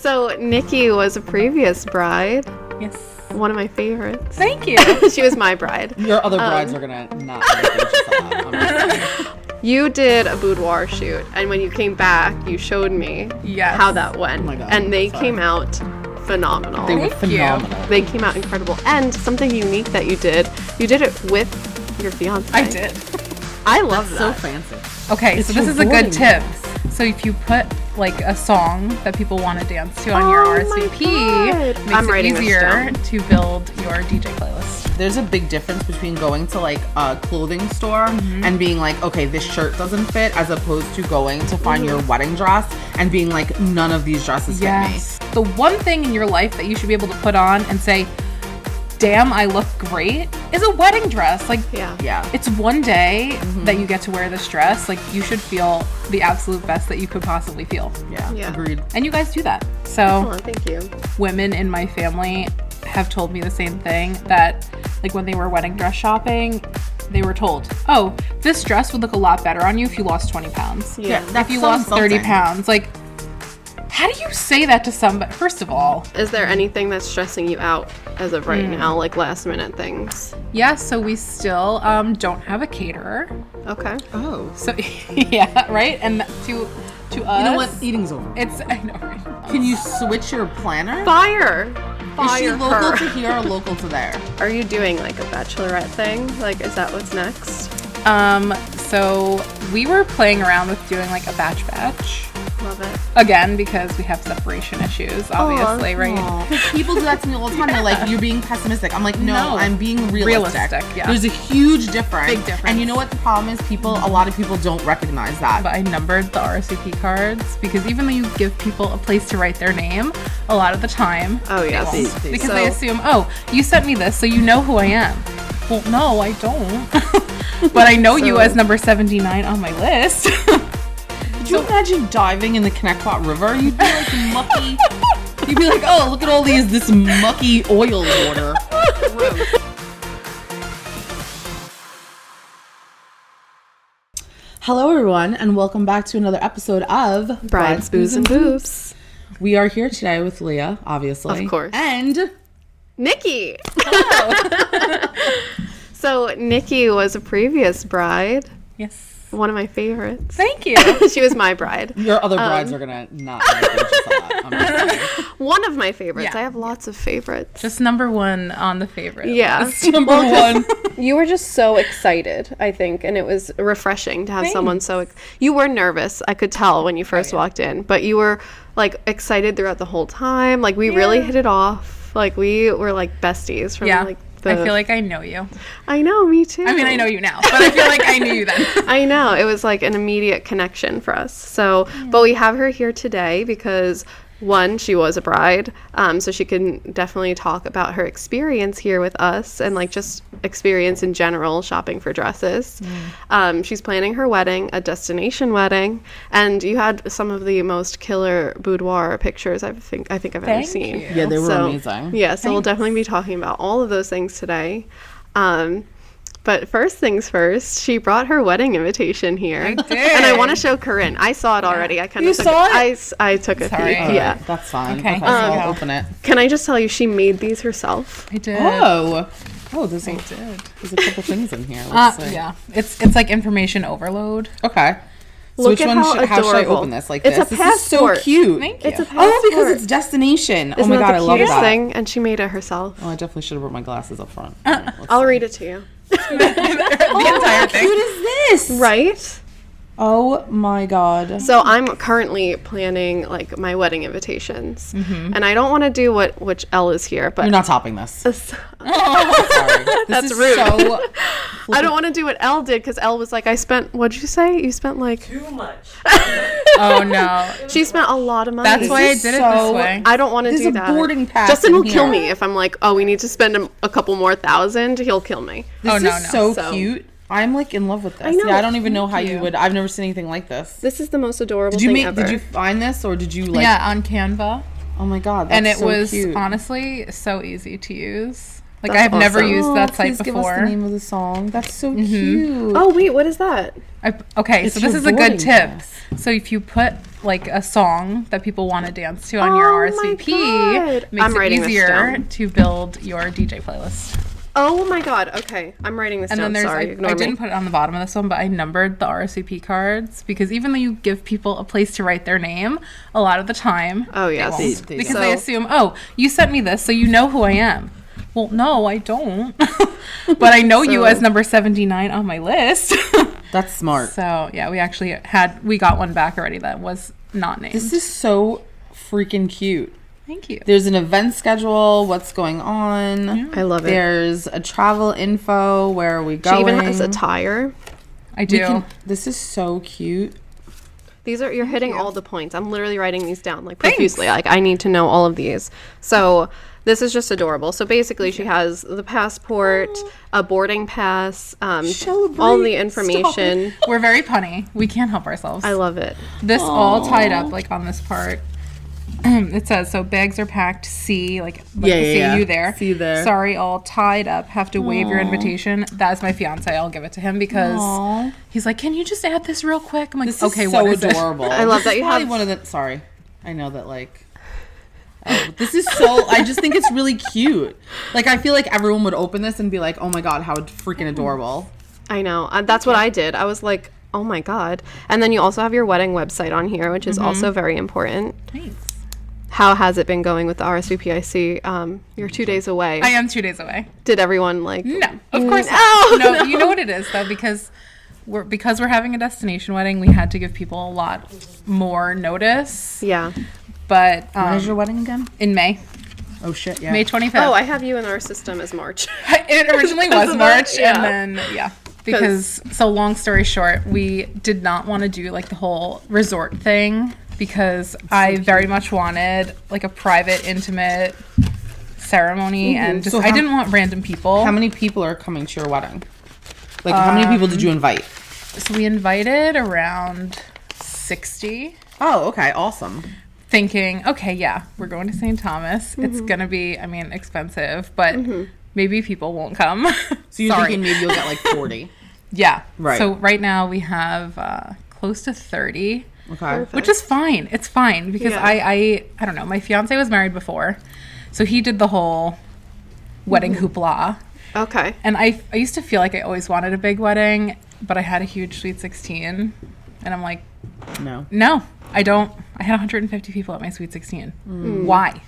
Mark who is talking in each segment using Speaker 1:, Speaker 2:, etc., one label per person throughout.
Speaker 1: So Nikki was a previous bride.
Speaker 2: Yes.
Speaker 1: One of my favorites.
Speaker 2: Thank you.
Speaker 1: She was my bride.
Speaker 3: Your other brides are gonna not
Speaker 1: You did a boudoir shoot, and when you came back, you showed me how that went.
Speaker 3: Oh my God,
Speaker 1: and they came out phenomenal.
Speaker 3: They were phenomenal.
Speaker 1: They came out incredible. And something unique that you did it with your fiance.
Speaker 2: I did.
Speaker 1: I love that.
Speaker 3: So fancy.
Speaker 2: Okay, so this is a good tip. So if you put like a song that people want to dance to on your RSVP,
Speaker 1: I'm
Speaker 2: makes it
Speaker 1: writing
Speaker 2: easier to build your DJ playlist.
Speaker 3: There's a big difference between going to like a clothing store and being like, okay, this shirt doesn't fit, as opposed to going to find your wedding dress and being like, none of these dresses fit me.
Speaker 2: The one thing in your life that you should be able to put on and say, damn, I look great, is a wedding dress. Like,
Speaker 3: yeah.
Speaker 2: It's one day that you get to wear this dress. Like, you should feel the absolute best that you could possibly feel.
Speaker 3: Yeah. Agreed.
Speaker 2: And you guys do that. So,
Speaker 1: thank you.
Speaker 2: Women in my family have told me the same thing, that like when they were wedding dress shopping, they were told, oh, this dress would look a lot better on you if you lost 20 pounds. If you lost 30 pounds. Like, how do you say that to somebody? First of all,
Speaker 1: is there anything that's stressing you out as of right now, like last minute things?
Speaker 2: Yeah, so we still don't have a caterer.
Speaker 1: Okay.
Speaker 3: Oh.
Speaker 2: So yeah, right? And to us,
Speaker 3: you know what? Eating's over.
Speaker 2: I know, right?
Speaker 3: Can you switch your planner?
Speaker 1: Fire
Speaker 3: Is she local
Speaker 1: her.
Speaker 3: to here or local to there?
Speaker 1: Are you doing like a bachelorette thing? Like, is that what's next?
Speaker 2: So we were playing around with doing like a batch.
Speaker 1: Love it.
Speaker 2: Again, because we have separation issues, obviously, right?
Speaker 3: Because people do that to me all the time. They're like, you're being pessimistic. I'm like, no, I'm being realistic.
Speaker 2: Yeah.
Speaker 3: There's a huge difference.
Speaker 2: Big difference.
Speaker 3: And you know what the problem is? A lot of people don't recognize that.
Speaker 2: But I numbered the RSVP cards because even though you give people a place to write their name, a lot of the time,
Speaker 1: they
Speaker 2: won't. Because they assume, oh, you sent me this, so you know who I am. Well, no, I don't. But I know you as number 79 on my list.
Speaker 3: Could you imagine diving in the Connecticut River? You'd be like mucky. You'd be like, oh, look at this mucky oil water. Hello, everyone, and welcome back to another episode of
Speaker 1: Brides, Booze, and Boobs.
Speaker 3: We are here today with Leah, obviously.
Speaker 1: Of course.
Speaker 3: And
Speaker 1: Nikki. Hello. So Nikki was a previous bride.
Speaker 2: Yes.
Speaker 1: One of my favorites.
Speaker 2: Thank you.
Speaker 1: She was my bride.
Speaker 3: Your other brides are gonna not
Speaker 1: one of my favorites.
Speaker 2: Yeah.
Speaker 1: I have lots of favorites.
Speaker 2: Just number one on the favorite list.
Speaker 3: Number one.
Speaker 1: You were just so excited, I think, and it was refreshing to have someone so... You were nervous, I could tell when you first walked in, but you were, like, excited throughout the whole time. Like, we really hit it off. Like, we were, like, besties from, like,
Speaker 2: I feel like I know you.
Speaker 1: I know, me too.
Speaker 2: I mean, I know you now, but I feel like I knew you then.
Speaker 1: I know. It was like an immediate connection for us. So, but we have her here today because, one, she was a bride, so she can definitely talk about her experience here with us and like just experience in general shopping for dresses. She's planning her wedding, a destination wedding, and you had some of the most killer boudoir pictures I think I've ever seen.
Speaker 3: You. Yeah, they were amazing.
Speaker 1: Yeah, so we'll definitely be talking about all of those things today. But first things first, she brought her wedding invitation here.
Speaker 2: I did.
Speaker 1: And I want to show Curinne. I saw it already. I kind of
Speaker 3: saw it?
Speaker 1: I took a peek.
Speaker 3: Yeah. That's fine.
Speaker 2: Okay.
Speaker 3: So I'll open it.
Speaker 1: Can I just tell you, she made these herself.
Speaker 2: I did.
Speaker 3: Oh, there's a couple things in here. Let's see.
Speaker 2: Yeah. It's like information overload.
Speaker 3: Okay. So
Speaker 1: Look
Speaker 3: which
Speaker 1: at
Speaker 3: one how should I
Speaker 1: adorable.
Speaker 3: open this? Like
Speaker 1: It's
Speaker 3: this?
Speaker 1: a
Speaker 3: This
Speaker 1: passport.
Speaker 3: is so cute.
Speaker 2: Thank you.
Speaker 1: It's a passport.
Speaker 3: Oh, because it's destination.
Speaker 1: Isn't
Speaker 3: oh my
Speaker 1: that
Speaker 3: god,
Speaker 1: the
Speaker 3: I love
Speaker 1: cutest
Speaker 3: that.
Speaker 1: thing? And she made it herself.
Speaker 3: Oh, I definitely should have brought my glasses up front.
Speaker 1: I'll read it to you.
Speaker 2: the entire thing.
Speaker 3: What is this?
Speaker 1: Right?
Speaker 3: Oh my god.
Speaker 1: So I'm currently planning like my wedding invitations, and I don't want to do which Elle is here, but
Speaker 3: You're not topping this. Sorry.
Speaker 1: That's
Speaker 3: is
Speaker 1: rude.
Speaker 3: So
Speaker 1: I don't want to do what Elle did because Elle was like, what'd you say? You spent like
Speaker 4: too much.
Speaker 2: Oh no.
Speaker 1: She spent a lot of money.
Speaker 2: That's why I did it this way.
Speaker 1: I don't want to do
Speaker 3: There's
Speaker 1: that.
Speaker 3: a boarding pass
Speaker 1: Justin
Speaker 3: in
Speaker 1: will kill
Speaker 3: here.
Speaker 1: me if I'm like, oh, we need to spend a couple more $1,000. He'll kill me.
Speaker 3: This
Speaker 2: no.
Speaker 3: is so
Speaker 1: So-
Speaker 3: cute. I'm like in love with this.
Speaker 1: I know.
Speaker 3: Yeah, I don't even know how
Speaker 2: Thank
Speaker 3: you
Speaker 2: you.
Speaker 3: would. I've never seen anything like this.
Speaker 1: This is the most adorable
Speaker 3: Did you
Speaker 1: thing ever.
Speaker 3: Did you find this or did you like?
Speaker 2: Yeah, on Canva.
Speaker 3: Oh my god, that's
Speaker 2: And it
Speaker 3: so
Speaker 2: was
Speaker 3: cute.
Speaker 2: honestly so easy to use. Like
Speaker 1: That's
Speaker 2: I've never
Speaker 1: awesome.
Speaker 2: used that site
Speaker 3: please
Speaker 2: before.
Speaker 3: Give us the name of the song. That's so cute.
Speaker 1: Oh wait, what is that?
Speaker 2: Okay,
Speaker 3: It's
Speaker 2: so this
Speaker 3: your
Speaker 2: is a good
Speaker 3: boarding
Speaker 2: tip.
Speaker 3: pass.
Speaker 2: So if you put like a song that people want to dance to on your RSVP, makes it easier to build your DJ playlist.
Speaker 1: Oh my god. Okay, I'm writing this down. Sorry, ignore
Speaker 2: I
Speaker 1: me.
Speaker 2: didn't put it on the bottom of this one, but I numbered the RSVP cards because even though you give people a place to write their name, a lot of the time,
Speaker 1: oh yes,
Speaker 3: they
Speaker 2: because they assume, oh, you sent me this, so you know who I am. Well, no, I don't. But I know you as number 79 on my list.
Speaker 3: That's smart.
Speaker 2: So yeah, we got one back already that was not named.
Speaker 3: This is so freaking cute.
Speaker 2: Thank you.
Speaker 3: There's an event schedule, what's going on.
Speaker 1: Yeah. I love it.
Speaker 3: There's a travel info, where are we going.
Speaker 1: She even has attire.
Speaker 2: I do.
Speaker 3: This is so cute.
Speaker 1: You're hitting all the points. I'm literally writing these down like profusely. Like I need to know all of these. So this is just adorable. So basically she has the passport, a boarding pass, all the information.
Speaker 2: We're very punny. We can't help ourselves.
Speaker 1: I love it.
Speaker 2: This all tied up like on this part. It says, so bags are packed, see, see you there.
Speaker 3: See you there.
Speaker 2: Sorry, all tied up, have to waive your invitation. That's my fiance. I'll give it to him because he's like, can you just add this real quick? I'm like,
Speaker 3: this
Speaker 2: okay,
Speaker 3: is
Speaker 2: what
Speaker 3: so
Speaker 2: is
Speaker 3: adorable.
Speaker 1: I love that you have
Speaker 3: one of the, sorry. I know that like, this is so, I just think it's really cute. Like, I feel like everyone would open this and be like, oh my God, how freaking adorable.
Speaker 1: I know. That's what I did. I was like, oh my God. And then you also have your wedding website on here, which is also very important.
Speaker 2: Thanks.
Speaker 1: How has it been going with the RSVP? I see you're 2 days away.
Speaker 2: I am 2 days away.
Speaker 1: Did everyone like...
Speaker 2: No, of course not. No, you know what it is, though, because we're having a destination wedding, we had to give people a lot more notice.
Speaker 1: Yeah.
Speaker 2: But...
Speaker 3: when is your wedding again?
Speaker 2: In May.
Speaker 3: Oh, shit, yeah.
Speaker 2: May 25th.
Speaker 1: Oh, I have you in our system as March.
Speaker 2: It originally was March,
Speaker 1: yeah.
Speaker 2: and then, because, so long story short, we did not want to do, like, the whole resort thing, because I very much wanted, like, a private, intimate ceremony, and just, I didn't want random people.
Speaker 3: How many people are coming to your wedding? Like, how many people did you invite?
Speaker 2: So we invited around 60.
Speaker 3: Oh, okay, awesome.
Speaker 2: Thinking, okay, yeah, we're going to St. Thomas. It's going to be, I mean, expensive, but maybe people won't come.
Speaker 3: So you're thinking maybe you'll get, like, 40?
Speaker 2: Yeah.
Speaker 3: Right.
Speaker 2: So right now we have close to 30.
Speaker 3: Okay.
Speaker 1: Perfect.
Speaker 2: Which is fine. It's fine because I don't know. My fiance was married before, so he did the whole wedding hoopla.
Speaker 1: Okay.
Speaker 2: And I used to feel like I always wanted a big wedding, but I had a huge Sweet 16, and I'm like, no, I don't. I had 150 people at my Sweet 16. Why?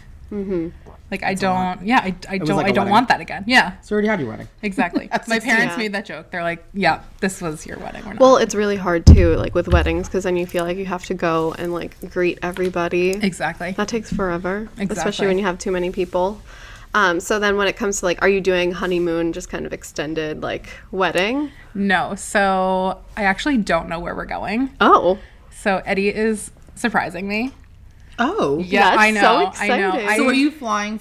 Speaker 2: Like I don't. Yeah, I don't.
Speaker 3: like
Speaker 2: I don't want that again. Yeah.
Speaker 3: So you already had your wedding.
Speaker 2: Exactly. My parents made that joke. They're like, yeah, this was your wedding. We're not.
Speaker 1: Well, it's really hard too, like with weddings, because then you feel like you have to go and like greet everybody.
Speaker 2: Exactly.
Speaker 1: That takes forever,
Speaker 2: Exactly.
Speaker 1: especially when you have too many people. So then when it comes to like, are you doing honeymoon, just kind of extended like wedding?
Speaker 2: No. So I actually don't know where we're going.
Speaker 1: Oh.
Speaker 2: So Eddie is surprising me.
Speaker 3: Oh.
Speaker 2: Yeah,
Speaker 1: That's
Speaker 2: I know.
Speaker 1: so exciting.
Speaker 2: I know.
Speaker 3: So are you flying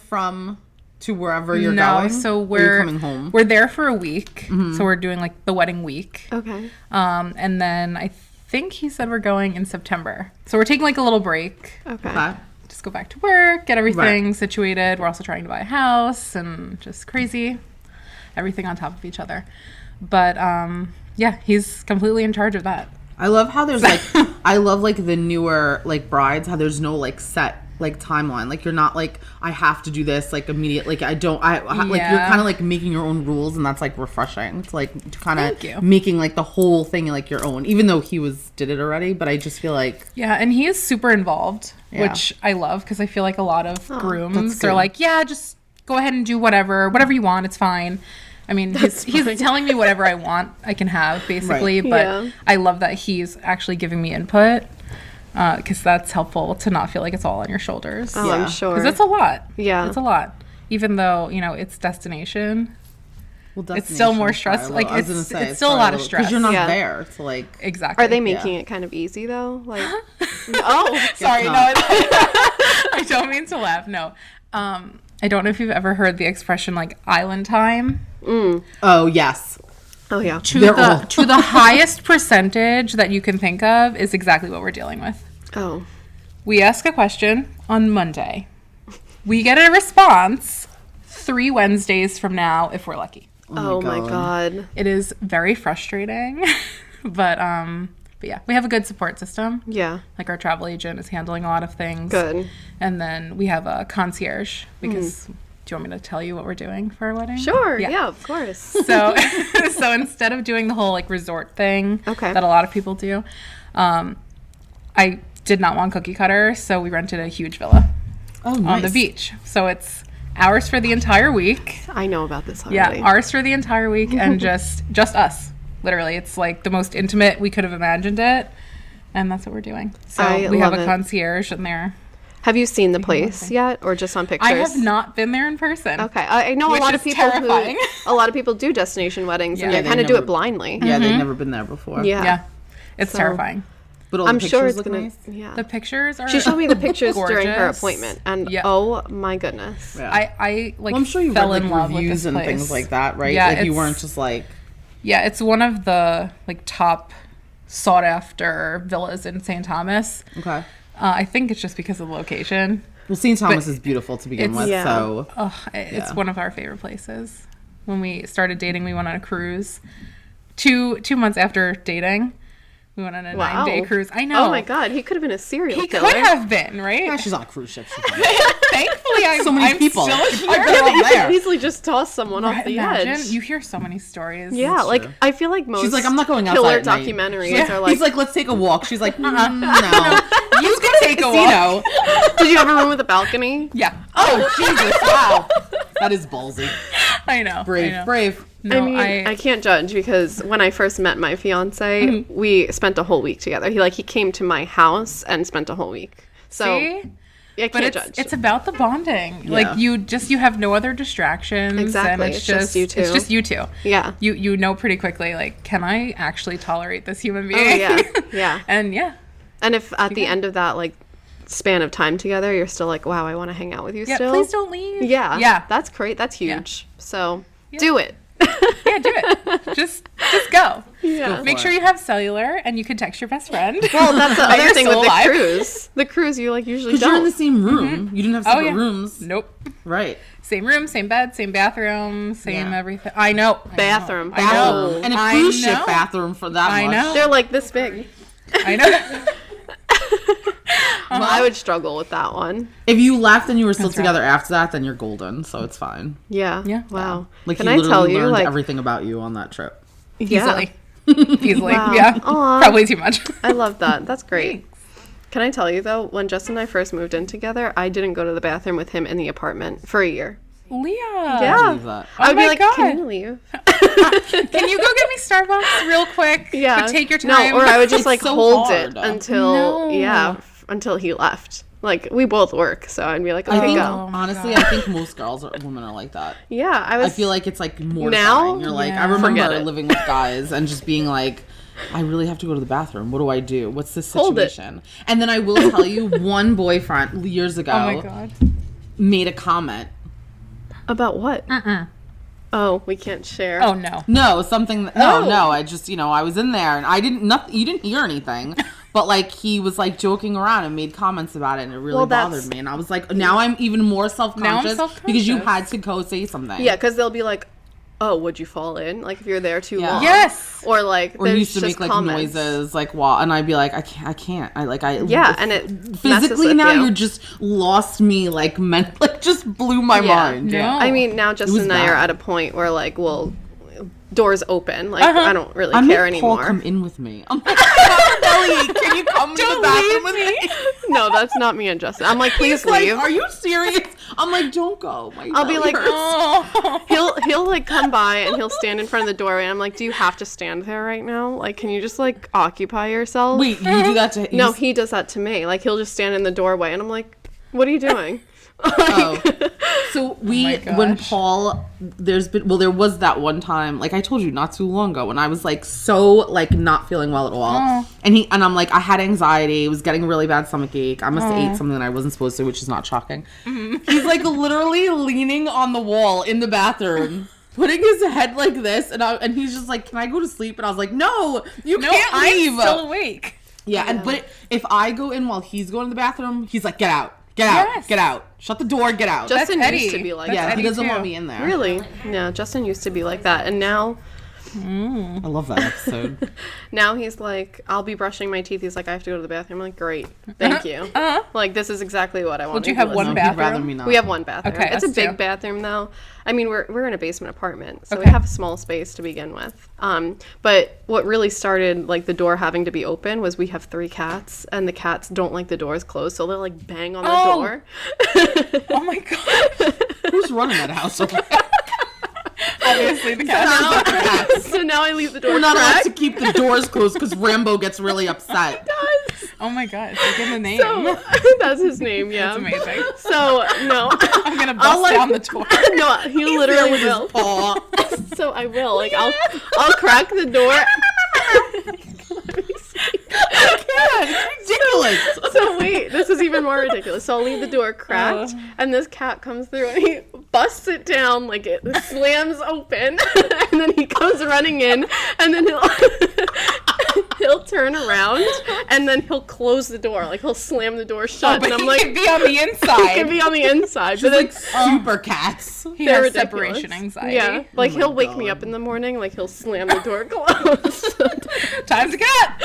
Speaker 3: to wherever you're going?
Speaker 2: So
Speaker 3: or are you coming home?
Speaker 2: We're there for a week. So we're doing like the wedding week.
Speaker 1: Okay.
Speaker 2: And then I think he said we're going in September. So we're taking like a little break.
Speaker 1: Okay.
Speaker 2: Just go back to work, get everything situated. We're also trying to buy a house and just crazy. Everything on top of each other. But yeah, he's completely in charge of that.
Speaker 3: I love how there's like, I love like the newer like brides, how there's no like set like timeline. Like you're not like, I have to do this like immediate. Like like you're kind of like making your own rules, and that's like refreshing. It's like kind of making like the whole thing like your own, even though he did it already. But I just feel like
Speaker 2: and he is super involved, which I love because I feel like a lot of grooms are like, yeah, just go ahead and do whatever you want. It's fine. I mean, he's telling me whatever I want, I can have, basically.
Speaker 3: Right.
Speaker 2: But I love that he's actually giving me input because that's helpful to not feel like it's all on your shoulders.
Speaker 1: Oh, I'm sure.
Speaker 2: Because it's a lot.
Speaker 1: Yeah.
Speaker 2: It's a lot. Even though, it's destination.
Speaker 3: Well,
Speaker 2: it's still more stressful. Like, it's still a lot of stress.
Speaker 3: Because you're not there. It's like...
Speaker 2: Exactly.
Speaker 1: Are they making it kind of easy, though? Like, oh,
Speaker 2: sorry. No, I don't mean to laugh. No. I don't know if you've ever heard the expression, like, island time.
Speaker 3: Oh, yes.
Speaker 1: Oh, yeah.
Speaker 2: To the highest percentage that you can think of is exactly what we're dealing with.
Speaker 1: Oh.
Speaker 2: We ask a question on Monday. We get a response 3 Wednesdays from now if we're lucky.
Speaker 1: Oh my God.
Speaker 2: It is very frustrating. But But yeah, we have a good support system.
Speaker 1: Yeah.
Speaker 2: Like our travel agent is handling a lot of things.
Speaker 1: Good.
Speaker 2: And then we have a concierge because do you want me to tell you what we're doing for our wedding?
Speaker 1: Sure. Yeah, of course.
Speaker 2: So instead of doing the whole like resort thing that a lot of people do, I did not want cookie cutter, so we rented a huge villa on the beach. So it's ours for the entire week.
Speaker 1: I know about this already.
Speaker 2: Yeah, ours for the entire week and just us. Literally, it's like the most intimate we could have imagined it, and that's what we're doing. So we have a concierge in there.
Speaker 1: Have you seen the place yet, or just on pictures?
Speaker 2: I have not been there in person.
Speaker 1: Okay, I know a lot of people do destination weddings, and they kind of do it blindly.
Speaker 3: Yeah, they've never been there before.
Speaker 2: Yeah, it's terrifying.
Speaker 3: But all
Speaker 1: I'm
Speaker 3: the
Speaker 1: sure
Speaker 3: pictures
Speaker 1: it's
Speaker 3: look
Speaker 1: gonna.
Speaker 3: nice.
Speaker 1: Yeah,
Speaker 2: the pictures are.
Speaker 1: She showed me the pictures during her
Speaker 2: gorgeous.
Speaker 1: appointment, and oh my goodness.
Speaker 3: Yeah.
Speaker 2: I like.
Speaker 3: Well, I'm sure you
Speaker 2: fell
Speaker 3: read
Speaker 2: in
Speaker 3: like
Speaker 2: love with
Speaker 3: reviews
Speaker 2: this
Speaker 3: and
Speaker 2: place.
Speaker 3: things like that, right?
Speaker 2: Yeah,
Speaker 3: like you weren't just like.
Speaker 2: Yeah, it's one of the like top sought after villas in St. Thomas.
Speaker 3: Okay.
Speaker 2: I think it's just because of the location.
Speaker 3: Well, St. Thomas is beautiful to begin with, so.
Speaker 2: It's one of our favorite places. When we started dating, we went on a cruise. 2 months after dating, we went on a 9-day cruise. I know.
Speaker 1: Oh my God, he could have been a serial killer.
Speaker 2: He could have been, right?
Speaker 3: Yeah, she's on a cruise ship.
Speaker 2: Thankfully, I'm
Speaker 3: so many people.
Speaker 2: still here.
Speaker 1: You could easily just toss someone off the edge.
Speaker 2: You hear so many stories.
Speaker 1: Yeah, like
Speaker 3: true.
Speaker 1: I feel like most
Speaker 3: She's like, I'm not going
Speaker 1: killer
Speaker 3: outside at night.
Speaker 1: documentaries are like.
Speaker 3: He's like, let's take a walk. She's like, no.
Speaker 2: You can take a walk.
Speaker 1: Did you have a room with a balcony?
Speaker 2: Yeah.
Speaker 3: Oh, Jesus, wow. That is ballsy.
Speaker 2: I know.
Speaker 3: Brave.
Speaker 2: No,
Speaker 1: I mean, I can't judge because when I first met my fiance, we spent a whole week together. He came to my house and spent a whole week. So
Speaker 2: See?
Speaker 1: I can't judge.
Speaker 2: It's about the bonding.
Speaker 3: Yeah.
Speaker 2: Like you have no other distractions.
Speaker 1: Exactly.
Speaker 2: And
Speaker 1: It's just you two.
Speaker 2: It's just you two.
Speaker 1: Yeah.
Speaker 2: You know pretty quickly, like, can I actually tolerate this human being?
Speaker 1: Oh, yeah. Yeah.
Speaker 2: And yeah.
Speaker 1: And if at the end of that, like, span of time together, you're still like, wow, I want to hang out with you still.
Speaker 2: Please don't leave.
Speaker 1: Yeah.
Speaker 2: Yeah.
Speaker 1: That's great. That's huge.
Speaker 2: Yeah.
Speaker 1: So do it.
Speaker 2: Yeah, do it. Just go.
Speaker 1: Yeah.
Speaker 2: Make sure you have cellular and you can text your best friend.
Speaker 1: Well, that's the
Speaker 2: That
Speaker 1: other
Speaker 2: you're
Speaker 1: thing
Speaker 2: still
Speaker 1: with
Speaker 2: alive.
Speaker 1: the cruise. The cruise, you like usually
Speaker 3: Because you're in the
Speaker 1: don't.
Speaker 3: same room. You didn't have separate rooms.
Speaker 2: Nope.
Speaker 3: Right.
Speaker 2: Same room, same bed, same bathroom, same
Speaker 3: Yeah.
Speaker 2: everything. I know.
Speaker 1: Bathroom.
Speaker 2: I know.
Speaker 3: And a
Speaker 2: I
Speaker 3: cruise ship
Speaker 2: know.
Speaker 3: bathroom for that
Speaker 2: I
Speaker 3: much.
Speaker 2: know.
Speaker 1: They're like this big.
Speaker 2: I know.
Speaker 1: Well, I would struggle with that one.
Speaker 3: If you left and you were still
Speaker 2: That's right.
Speaker 3: together after that, then you're golden. So it's fine.
Speaker 1: Yeah.
Speaker 2: Yeah.
Speaker 1: Wow.
Speaker 3: Like
Speaker 1: Can
Speaker 3: he
Speaker 1: I
Speaker 3: literally
Speaker 1: tell you,
Speaker 3: learned
Speaker 1: like,
Speaker 3: everything about you on that trip.
Speaker 2: Easily. Easily.
Speaker 1: Wow.
Speaker 2: Yeah.
Speaker 1: Aw.
Speaker 2: Probably too much.
Speaker 1: I love that. That's great. Can I tell you though, when Justin and I first moved in together, I didn't go to the bathroom with him in the apartment for a year.
Speaker 2: Leah.
Speaker 1: Yeah.
Speaker 3: Believe that.
Speaker 1: I would
Speaker 2: my
Speaker 1: be like,
Speaker 2: God.
Speaker 1: can you leave?
Speaker 2: Can you go get me Starbucks real quick?
Speaker 1: Yeah.
Speaker 2: But take your
Speaker 1: No,
Speaker 2: time.
Speaker 1: or I would just
Speaker 3: It's
Speaker 1: like
Speaker 3: so
Speaker 1: hold
Speaker 3: hard.
Speaker 1: it until
Speaker 2: No.
Speaker 1: until he left. Like we both work, so I'd be like,
Speaker 3: I
Speaker 1: okay,
Speaker 3: think,
Speaker 1: go.
Speaker 3: honestly, I think most women are like that.
Speaker 1: Yeah,
Speaker 3: I feel like it's like more
Speaker 1: Now?
Speaker 3: You're like,
Speaker 2: Yeah.
Speaker 3: I
Speaker 1: Forget
Speaker 3: remember
Speaker 1: it.
Speaker 3: living with guys and just being like, I really have to go to the bathroom. What do I do? What's this
Speaker 1: Hold it.
Speaker 3: situation? And then I will tell you, one boyfriend years ago
Speaker 2: Oh my God.
Speaker 3: made a comment.
Speaker 1: About what? Oh, we can't share.
Speaker 2: Oh no.
Speaker 3: No, something. No. I just, I was in there and I didn't. You didn't hear anything, but like he was like joking around and made comments about it, and it really
Speaker 1: Well, that's-
Speaker 3: bothered me. And I was like, now I'm even more self-conscious because you had to go say something.
Speaker 1: Yeah, because they'll be like, oh, would you fall in? Like if you're there too
Speaker 3: Yeah.
Speaker 1: long.
Speaker 2: Yes.
Speaker 1: Or like,
Speaker 3: Or he
Speaker 1: there's
Speaker 3: used to
Speaker 1: just
Speaker 3: make like
Speaker 1: comments.
Speaker 3: noises, like while, and I'd be like, I can't.
Speaker 1: Yeah, and it messes
Speaker 3: physically
Speaker 1: with
Speaker 3: now
Speaker 1: you.
Speaker 3: you're just lost me, like just blew my mind.
Speaker 2: No.
Speaker 3: Yeah.
Speaker 1: I mean, now Justin and I are
Speaker 3: bad.
Speaker 1: at a point where like, well, doors open. Like I don't really
Speaker 3: I
Speaker 1: care
Speaker 3: made Paul
Speaker 1: anymore.
Speaker 3: come in with me. I'm like, Ellie, can you come to the bathroom with me?
Speaker 1: No, that's not me and Justin. I'm like, please
Speaker 3: He's like,
Speaker 1: leave.
Speaker 3: are you serious? I'm like, don't go. My
Speaker 1: I'll be
Speaker 3: belly
Speaker 1: like,
Speaker 3: hurts.
Speaker 2: Oh.
Speaker 1: he'll like come by and he'll stand in front of the doorway and I'm like, do you have to stand there right now? Like, can you just like occupy yourself?
Speaker 3: Wait, you do that to
Speaker 1: No, he does that to me. Like he'll just stand in the doorway and I'm like, what are you doing?
Speaker 3: Oh. So
Speaker 2: my
Speaker 3: when
Speaker 2: gosh.
Speaker 3: Paul, there was that one time, like I told you not too long ago, when I was like so like not feeling well at all, and I'm like, I had anxiety, it was getting a really bad stomachache, I must have ate something that I wasn't supposed to, which is not shocking. He's like literally leaning on the wall in the bathroom, putting his head like this, and he's just like, can I go to sleep? And I was like, no, you can't leave.
Speaker 2: I'm still awake.
Speaker 3: Yeah, but if I go in while he's going to the bathroom, he's like, get out. Get out.
Speaker 2: Yes.
Speaker 3: Get out. Shut the door. Get out.
Speaker 1: Justin
Speaker 2: Eddie.
Speaker 1: used to be like
Speaker 3: yeah,
Speaker 1: that.
Speaker 3: he doesn't
Speaker 2: too.
Speaker 3: want me in there.
Speaker 1: Really? Yeah, Justin used to be like that. And now
Speaker 3: I love that episode.
Speaker 1: Now he's like, I'll be brushing my teeth. He's like, I have to go to the bathroom. I'm like, great, thank you. Like, this is exactly what I want.
Speaker 2: Would you have one bathroom?
Speaker 1: We have one bathroom.
Speaker 2: Okay,
Speaker 1: it's a big
Speaker 2: two.
Speaker 1: bathroom though. I mean, we're in a basement apartment, so we have a small space to begin with. But what really started like the door having to be open was we have 3 cats, and the cats don't like the doors closed, so they'll like bang on the door.
Speaker 2: Oh my god.
Speaker 3: Who's running that house?
Speaker 2: Obviously, the cats.
Speaker 1: So now I leave the door.
Speaker 3: We're not allowed
Speaker 1: cracked.
Speaker 3: to keep the doors closed because Rambo gets really upset.
Speaker 2: Oh my god, so give him the name.
Speaker 1: So, that's his name, yeah.
Speaker 2: That's amazing.
Speaker 1: So, no.
Speaker 2: I'm gonna bust down the door.
Speaker 1: No, he literally
Speaker 3: With his
Speaker 1: will.
Speaker 3: paw.
Speaker 1: So I will. Like, I'll crack the door.
Speaker 3: It's ridiculous.
Speaker 1: So wait, this is even more ridiculous. So I'll leave the door cracked, and this cat comes through and he busts it down, like it slams open, and then he comes running in, and then he'll turn around, and then he'll close the door, like he'll slam the door shut,
Speaker 2: But
Speaker 1: and I'm
Speaker 2: he
Speaker 1: like,
Speaker 2: can be on the
Speaker 1: he
Speaker 2: inside.
Speaker 1: can be on the inside, but
Speaker 3: Like
Speaker 1: it's
Speaker 3: super cats.
Speaker 2: He
Speaker 1: they're
Speaker 2: has
Speaker 1: ridiculous.
Speaker 2: separation anxiety.
Speaker 1: Yeah, like
Speaker 3: Oh my
Speaker 1: he'll wake me
Speaker 3: God.
Speaker 1: up in the morning, like he'll slam the door closed.
Speaker 2: Time to cat.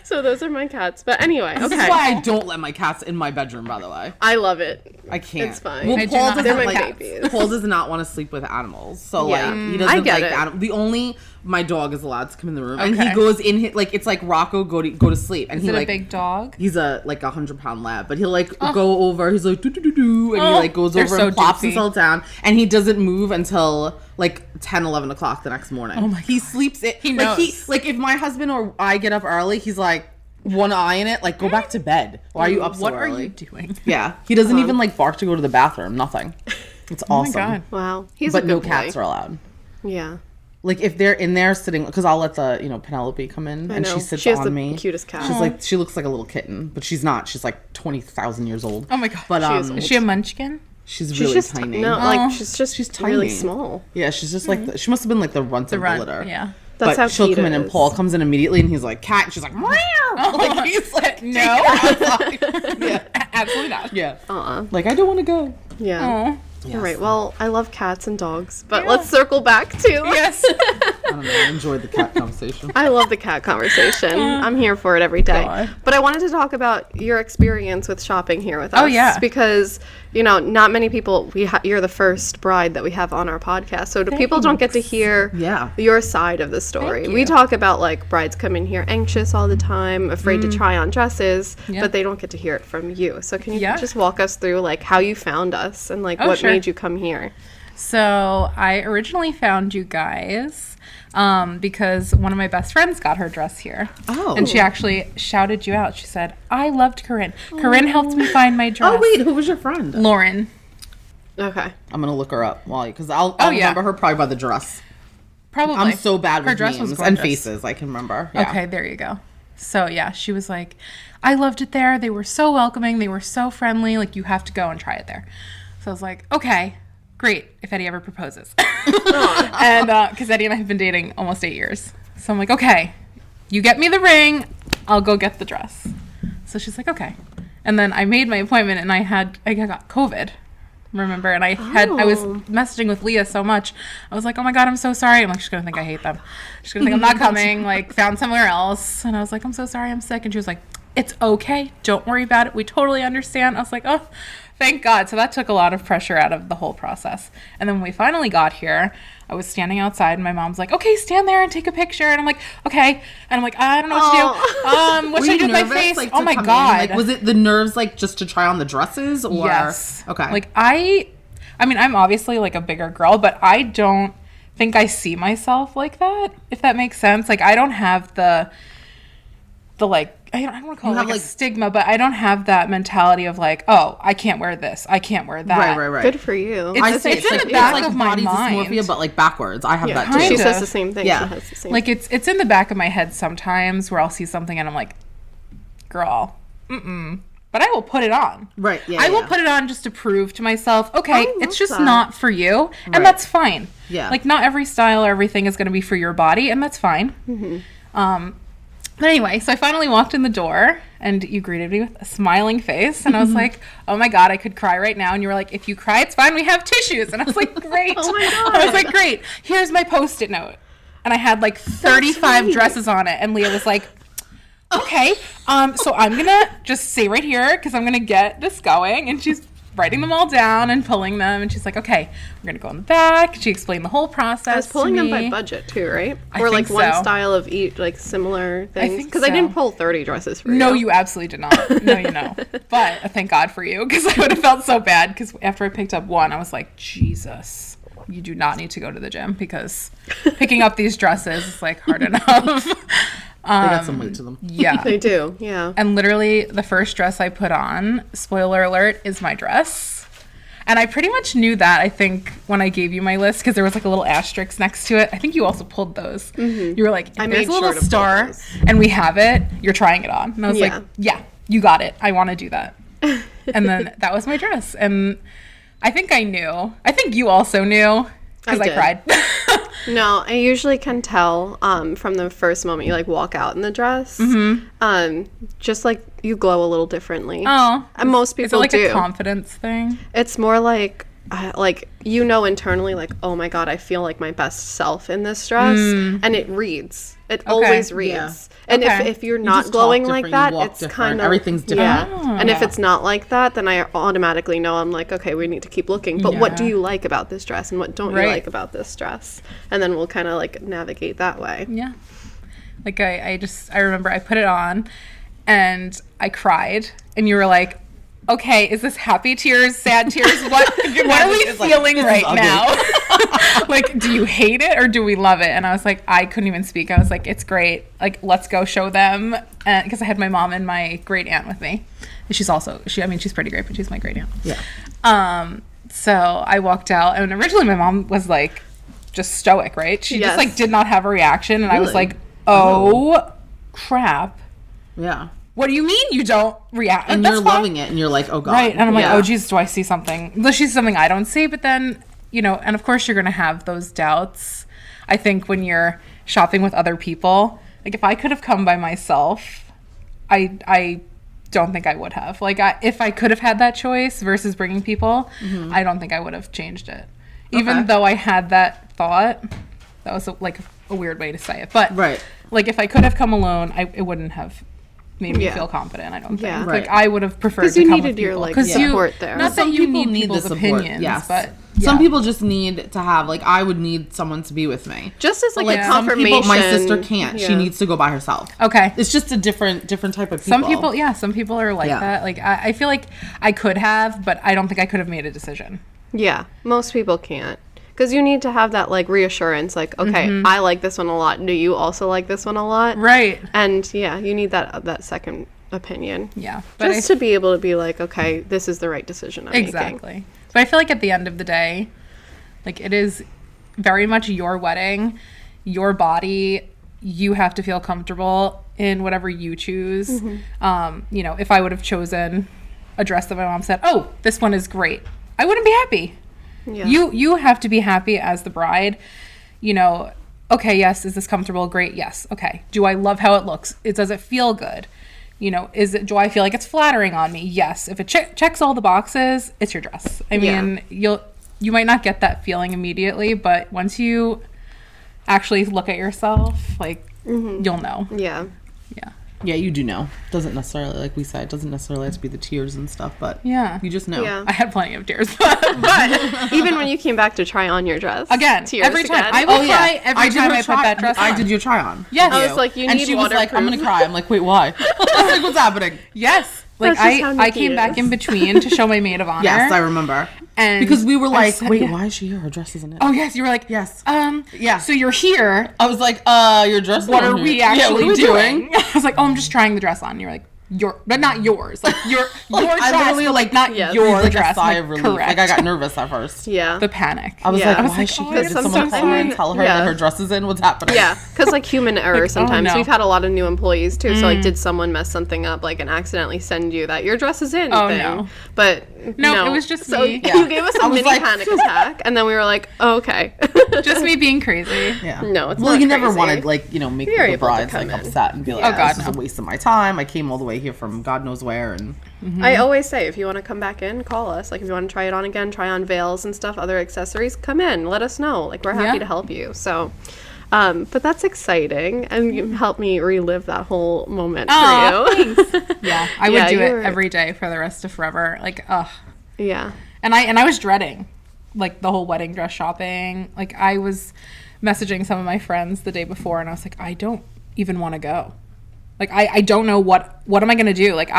Speaker 1: So those are my cats. But anyway,
Speaker 3: This
Speaker 1: okay.
Speaker 3: is why I don't let my cats in my bedroom, by the way.
Speaker 1: I love it.
Speaker 3: I can't.
Speaker 1: It's fine.
Speaker 3: Well,
Speaker 2: I do
Speaker 3: Paul
Speaker 2: not
Speaker 3: doesn't
Speaker 1: have
Speaker 3: like
Speaker 1: cats. babies.
Speaker 3: Paul does not want to sleep with animals. So
Speaker 1: Yeah.
Speaker 3: like he
Speaker 1: I
Speaker 3: doesn't
Speaker 1: get
Speaker 3: like
Speaker 1: it.
Speaker 3: animals. The only my dog is allowed to come in the room, and he
Speaker 2: Okay.
Speaker 3: goes in his, like it's like Rocco go to sleep, and
Speaker 2: Is
Speaker 3: he
Speaker 2: it
Speaker 3: like
Speaker 2: a big dog?
Speaker 3: he's a like 100-pound lab, but he'll like go over. He's like do do do do, and he like goes
Speaker 2: They're
Speaker 3: over
Speaker 2: so
Speaker 3: and plops
Speaker 2: juicy.
Speaker 3: himself down, and he doesn't move until like 10, 11 o'clock the next morning.
Speaker 2: Oh my
Speaker 3: He sleeps it.
Speaker 2: He
Speaker 3: like
Speaker 2: knows.
Speaker 3: like if my husband or I get up early, he's like one eye in it, like go back to bed. Why are you up so
Speaker 2: What
Speaker 3: early?
Speaker 2: are you doing?
Speaker 3: Yeah, he doesn't even like bark to go to the bathroom. Nothing. It's
Speaker 2: Oh
Speaker 3: awesome.
Speaker 2: my god.
Speaker 1: Wow, he's
Speaker 3: But
Speaker 1: a
Speaker 3: no
Speaker 1: good
Speaker 3: cats
Speaker 1: boy.
Speaker 3: are allowed.
Speaker 1: Yeah,
Speaker 3: Like if they're in there sitting, because I'll let the Penelope come in
Speaker 1: I
Speaker 3: and
Speaker 1: know.
Speaker 3: she sits
Speaker 1: She has
Speaker 3: on
Speaker 1: the
Speaker 3: me.
Speaker 1: cutest cat.
Speaker 3: She's like she looks like a little kitten, but she's not. She's like 20,000 years old.
Speaker 2: Oh my god.
Speaker 3: But
Speaker 1: She is old.
Speaker 2: Is she a munchkin?
Speaker 3: she's
Speaker 1: she's
Speaker 3: really
Speaker 1: just
Speaker 3: tiny.
Speaker 1: No, like she's
Speaker 3: tiny.
Speaker 1: really small.
Speaker 3: Yeah, she's just like she must have been like the runt of the litter.
Speaker 2: Yeah.
Speaker 1: That's
Speaker 3: but
Speaker 1: how
Speaker 3: she'll
Speaker 1: Pete
Speaker 3: come in and
Speaker 1: is.
Speaker 3: Paul comes in immediately and he's like cat. And she's like meow. Like he's like
Speaker 2: No.
Speaker 3: yeah,
Speaker 2: Absolutely not.
Speaker 3: yeah.
Speaker 1: Aw.
Speaker 3: Like I don't want to go.
Speaker 1: Yeah.
Speaker 2: Oh.
Speaker 3: Yes.
Speaker 1: All right. Well, I love cats and dogs, but let's circle back to.
Speaker 2: Yes.
Speaker 3: I don't know. I enjoyed the cat conversation.
Speaker 1: I love the cat conversation. I'm here for it every day.
Speaker 3: God.
Speaker 1: But I wanted to talk about your experience with shopping here with us.
Speaker 2: Oh, yeah.
Speaker 1: Because, not many people, you're the first bride that we have on our podcast. So people don't get to hear
Speaker 3: Yeah.
Speaker 1: your side of the story.
Speaker 2: Thank
Speaker 1: We
Speaker 2: you.
Speaker 1: talk about like brides come in here anxious all the time, afraid to try on dresses,
Speaker 2: Yeah.
Speaker 1: but they don't get to hear it from you. So can you
Speaker 2: Yeah.
Speaker 1: just walk us through like how you found us and like
Speaker 2: Oh,
Speaker 1: what
Speaker 2: sure.
Speaker 1: made you come here?
Speaker 2: So I originally found you guys because one of my best friends got her dress here.
Speaker 3: Oh.
Speaker 2: And she actually shouted you out. She said, I loved Curinne. Curinne helped me find my dress.
Speaker 3: Oh wait, who was your friend?
Speaker 2: Lauren.
Speaker 1: Okay.
Speaker 3: I'm gonna look her up while because I'll
Speaker 2: Oh, yeah.
Speaker 3: remember her probably by the dress.
Speaker 2: Probably.
Speaker 3: I'm so bad
Speaker 2: Her
Speaker 3: with
Speaker 2: dress was
Speaker 3: names and
Speaker 2: gorgeous.
Speaker 3: faces. I can remember. Yeah.
Speaker 2: Okay, there you go. So yeah, she was like, I loved it there. They were so welcoming. They were so friendly. Like, you have to go and try it there. So I was like, okay, great, if Eddie ever proposes. And because Eddie and I have been dating almost 8 years. So I'm like, okay, you get me the ring, I'll go get the dress. So she's like, okay. And then I made my appointment and I got COVID. Remember? And I was messaging with Leah so much. I was like, oh my God, I'm so sorry. I'm like, she's going to think I hate them. She's going to think I'm not coming, like found somewhere else. And I was like, I'm so sorry, I'm sick. And she was like, it's okay. Don't worry about it. We totally understand. I was like, oh, thank God. So that took a lot of pressure out of the whole process. And then when we finally got here, I was standing outside and my mom's like, okay, stand there and take a picture. And I'm like, okay. And I'm like, I don't know what to do. What
Speaker 3: Were
Speaker 2: should I
Speaker 3: you
Speaker 2: do with my
Speaker 3: nervous,
Speaker 2: face?
Speaker 3: like,
Speaker 2: Oh
Speaker 3: to
Speaker 2: my
Speaker 3: come in?
Speaker 2: God.
Speaker 3: Like, was it the nerves, like, just to try on the dresses, or
Speaker 2: Yes.
Speaker 3: Okay.
Speaker 2: Like I mean, I'm obviously like a bigger girl, but I don't think I see myself like that, if that makes sense. Like I don't have the like, I don't want to call
Speaker 3: You
Speaker 2: it
Speaker 3: have,
Speaker 2: like a
Speaker 3: like-
Speaker 2: stigma, but I don't have that mentality of like, oh, I can't wear this, I can't wear that.
Speaker 3: Right.
Speaker 1: Good for you.
Speaker 2: It's in the back of my
Speaker 3: body
Speaker 2: mind.
Speaker 3: dysmorphia, but like backwards. I have that too.
Speaker 1: She
Speaker 2: Kinda.
Speaker 1: says the same thing.
Speaker 3: Yeah.
Speaker 1: She has the same
Speaker 2: Like it's in the back of my head sometimes where I'll see something and I'm like, girl, but I will put it on.
Speaker 3: Right. Yeah.
Speaker 2: I will put it on just to prove to myself, okay,
Speaker 1: I
Speaker 2: it's
Speaker 1: love
Speaker 2: just
Speaker 1: that.
Speaker 2: not for you, and
Speaker 3: Right.
Speaker 2: that's fine.
Speaker 3: Yeah.
Speaker 2: Like not every style or everything is going to be for your body, and that's fine. But anyway, so I finally walked in the door, and you greeted me with a smiling face, and I was like, oh my God, I could cry right now. And you were like, if you cry, it's fine. We have tissues. And I was like, great.
Speaker 1: Oh my God.
Speaker 2: I was like, great. Here's my Post-it note. and I had like 35 dresses on it. And Leah was like, okay, so I'm gonna just stay right here because I'm gonna get this going. And she's writing them all down and pulling them, and she's like, okay, we're gonna go in the back. She explained the whole process. I
Speaker 1: was pulling them by budget too, right? Or like one style of each, like similar things. Because I didn't pull 30 dresses for you.
Speaker 2: No, you absolutely did not. No, you know. But thank God for you, because I would have felt so bad. Because after I picked up one, I was like, Jesus, you do not need to go to the gym, because picking up these dresses is like hard enough.
Speaker 3: They got some weight to them.
Speaker 2: Yeah.
Speaker 1: They do, yeah.
Speaker 2: And literally the first dress I put on, spoiler alert, is my dress. And I pretty much knew that, I think, when I gave you my list, because there was like a little asterisk next to it. I think you also pulled those. Mm-hmm. You were like, there's a little star and we have it, you're trying it on. And I was like, yeah, you got it. I want to do that. And then that was my dress. And I think I knew. I think you also knew, because I cried.
Speaker 1: No, I usually can tell from the first moment you like walk out in the dress. Mm-hmm. Just like you glow a little differently.
Speaker 2: Oh,
Speaker 1: and most people
Speaker 2: do. Is it like
Speaker 1: do.
Speaker 2: a confidence thing?
Speaker 1: It's more like you know internally, like, oh my God, I feel like my best self in this dress, and it reads. It always reads. Yeah. And if you're not glowing like that, it's kind of
Speaker 3: everything's different.
Speaker 1: Yeah. And if it's not like that, then I automatically know, I'm like, okay, we need to keep looking. But what do you like about this dress, and what don't you like about this dress? And then we'll kind of like navigate that way.
Speaker 2: Yeah. Like I remember I put it on and I cried, and you were like, okay, is this happy tears, sad tears? What are we feeling right now? Like, do you hate it or do we love it? And I was like, I couldn't even speak. I was like, it's great. Like, let's go show them. Because I had my mom and my great aunt with me. And she's pretty great, but she's my great aunt.
Speaker 3: Yeah.
Speaker 2: So I walked out, and originally my mom was like, just stoic, right? She just like did not have a reaction. And I was like, oh, crap.
Speaker 3: Yeah.
Speaker 2: What do you mean you don't react?
Speaker 3: And you're loving it, and you're like, oh God.
Speaker 2: Right. And I'm like, oh geez, do I see something? Does she see something I don't see? But then, you know, and of course you're going to have those doubts. I think when you're shopping with other people, like if I could have come by myself, I don't think I would have. Like if I could have had that choice versus bringing people, I don't think I would have changed it. Even though I had that thought, that was like a weird way to say it. But like if I could have come alone, it wouldn't have made me feel confident, I don't think.
Speaker 1: Yeah.
Speaker 2: Like I would have preferred to come with people.
Speaker 1: Because you needed your like support there.
Speaker 2: Not that you need people's opinions, but
Speaker 3: some people just need to have, like, I would need someone to be with me.
Speaker 1: Just as like a confirmation.
Speaker 3: Some people, my sister can't. Yeah. She needs to go by herself.
Speaker 2: Okay.
Speaker 3: It's just a different type of
Speaker 2: Some
Speaker 3: people.
Speaker 2: people are like that. Like I feel like I could have, but I don't think I could have made a decision.
Speaker 1: Yeah. Most people can't. Because you need to have that, like, reassurance, like, okay, I like this one a lot. Do you also like this one a lot?
Speaker 2: Right.
Speaker 1: And, yeah, you need that second opinion.
Speaker 2: Yeah.
Speaker 1: But just to be able to be like, okay, this is the right decision I'm making.
Speaker 2: But I feel like at the end of the day, like, it is very much your wedding, your body. You have to feel comfortable in whatever you choose. You know, if I would have chosen a dress that my mom said, oh, this one is great, I wouldn't be happy. Yeah. You have to be happy as the bride. You know, okay, yes, is this comfortable? Great, yes. Okay. Do I love how it looks? Does it feel good? You know, do I feel like it's flattering on me? Yes. If it checks all the boxes, it's your dress. I mean, you might not get that feeling immediately, but once you actually look at yourself, like, you'll know.
Speaker 1: Yeah.
Speaker 2: Yeah.
Speaker 3: Yeah, you do know. Doesn't necessarily, like we said, doesn't necessarily have to be the tears and stuff, but you just know.
Speaker 1: Yeah.
Speaker 2: I had plenty of tears, but
Speaker 1: even when you came back to try on your dress
Speaker 2: again,
Speaker 1: tears
Speaker 2: every time
Speaker 1: again.
Speaker 2: I would cry every time I put that dress on.
Speaker 3: I did your try on.
Speaker 2: Yes,
Speaker 1: I was like, you need waterproof.
Speaker 3: And she was like, I'm gonna cry. I'm like, wait, why? I was like, what's happening?
Speaker 2: Yes. Like I came back in between to show my maid of honor.
Speaker 3: Yes, I remember.
Speaker 2: And
Speaker 3: because we were like, wait, why is she here? Her dress isn't in.
Speaker 2: Oh yes, you were like,
Speaker 3: yes.
Speaker 2: Yeah. So you're here.
Speaker 3: I was like, your dress.
Speaker 2: What are we actually doing? I was like, oh, I'm just trying the dress on. And you're like, but not yours. Like your
Speaker 3: like,
Speaker 2: dress,
Speaker 3: I literally,
Speaker 2: but like not your
Speaker 3: like
Speaker 2: dress.
Speaker 3: A sigh of relief.
Speaker 2: Correct.
Speaker 3: Like I got nervous at first.
Speaker 1: Yeah.
Speaker 2: The panic.
Speaker 3: I was like, why is she here? Did someone call her and tell her that her dress is in? What's happening?
Speaker 1: Yeah, because like human error sometimes.
Speaker 2: Oh, no.
Speaker 1: We've had a lot of new employees too. So like, did someone mess something up, like, and accidentally send you that your dress is in?
Speaker 2: Oh
Speaker 1: thing.
Speaker 2: no.
Speaker 1: But
Speaker 2: no, it was just
Speaker 1: so
Speaker 2: me.
Speaker 1: You gave us a mini panic attack, and then we were like, oh, okay.
Speaker 2: Just me being crazy.
Speaker 3: Yeah.
Speaker 1: No, it's
Speaker 3: well,
Speaker 1: not
Speaker 3: you
Speaker 1: crazy.
Speaker 3: never wanted, like, you know, make the brides like upset and be like,
Speaker 2: oh God,
Speaker 3: this is a waste of my time. I came all the way here from God knows where, and
Speaker 1: I always say, if you want to come back in, call us. Like, if you want to try it on again, try on veils and stuff, other accessories, come in, let us know. Like, we're happy to help you. So But that's exciting, and you helped me relive that whole moment for you.
Speaker 2: Thanks. Yeah, I would do it every day for the rest of forever. Like, ugh.
Speaker 1: Yeah.
Speaker 2: And I was dreading, like, the whole wedding dress shopping. Like, I was messaging some of my friends the day before, and I was like, I don't even want to go. Like, I don't know what am I going to do? Like,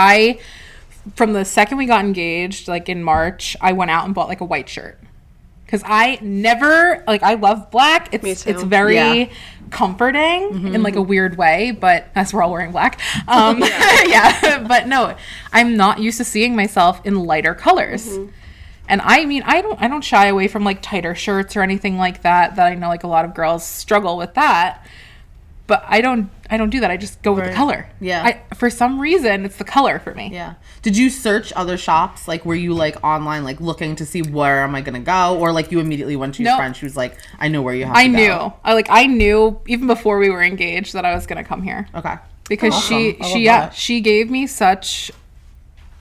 Speaker 2: from the second we got engaged, like, in March, I went out and bought, like, a white shirt. Because I never, like, I love black. It's very comforting in, like, a weird way, but as we're all wearing black. But no, I'm not used to seeing myself in lighter colors. And I mean, I don't shy away from, like, tighter shirts or anything like that I know, like, a lot of girls struggle with that. But I don't do that. I just go with the color.
Speaker 3: Yeah.
Speaker 2: For some reason, it's the color for me.
Speaker 3: Yeah. Did you search other shops? Like, were you, like, online, like, looking to see where am I going to go? Or, like, you immediately went to your friend. She was like, I know where you have to go.
Speaker 2: I knew even before we were engaged that I was going to come here.
Speaker 3: Okay.
Speaker 2: Because she gave me such,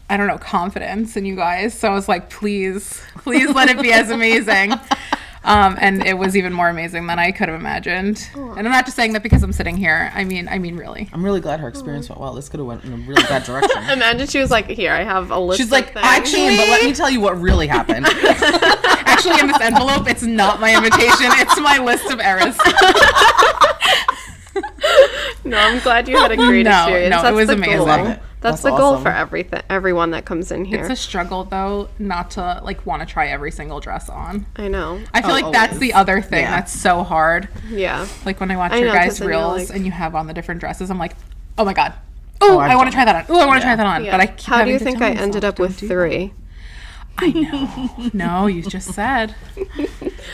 Speaker 2: I don't know, confidence in you guys. So I was like, please let it be as amazing. And it was even more amazing than I could have imagined. And I'm not just saying that because I'm sitting here. I mean really.
Speaker 3: I'm really glad her experience went well. This could have went in a really bad direction.
Speaker 1: Imagine she was like, here, I have a list.
Speaker 3: She's like, actually, but let me tell you what really happened.
Speaker 2: Actually, in this envelope, it's not my invitation. It's my list of errors.
Speaker 1: No, I'm glad you had a great experience.
Speaker 2: No, it was amazing.
Speaker 1: Love it. That's the goal for everyone that comes in here.
Speaker 2: It's a struggle, though, not to, like, want to try every single dress on.
Speaker 1: I know.
Speaker 2: I feel like that's the other thing that's so hard.
Speaker 1: Yeah.
Speaker 2: Like, when I watch your guys' reels and you have on the different dresses, I'm like, oh my god. Oh, I want to try that on. Oh, I want to try that on.
Speaker 1: Yeah.
Speaker 2: But I keep
Speaker 1: How do you think I ended up with 3?
Speaker 2: I know. No, you just said.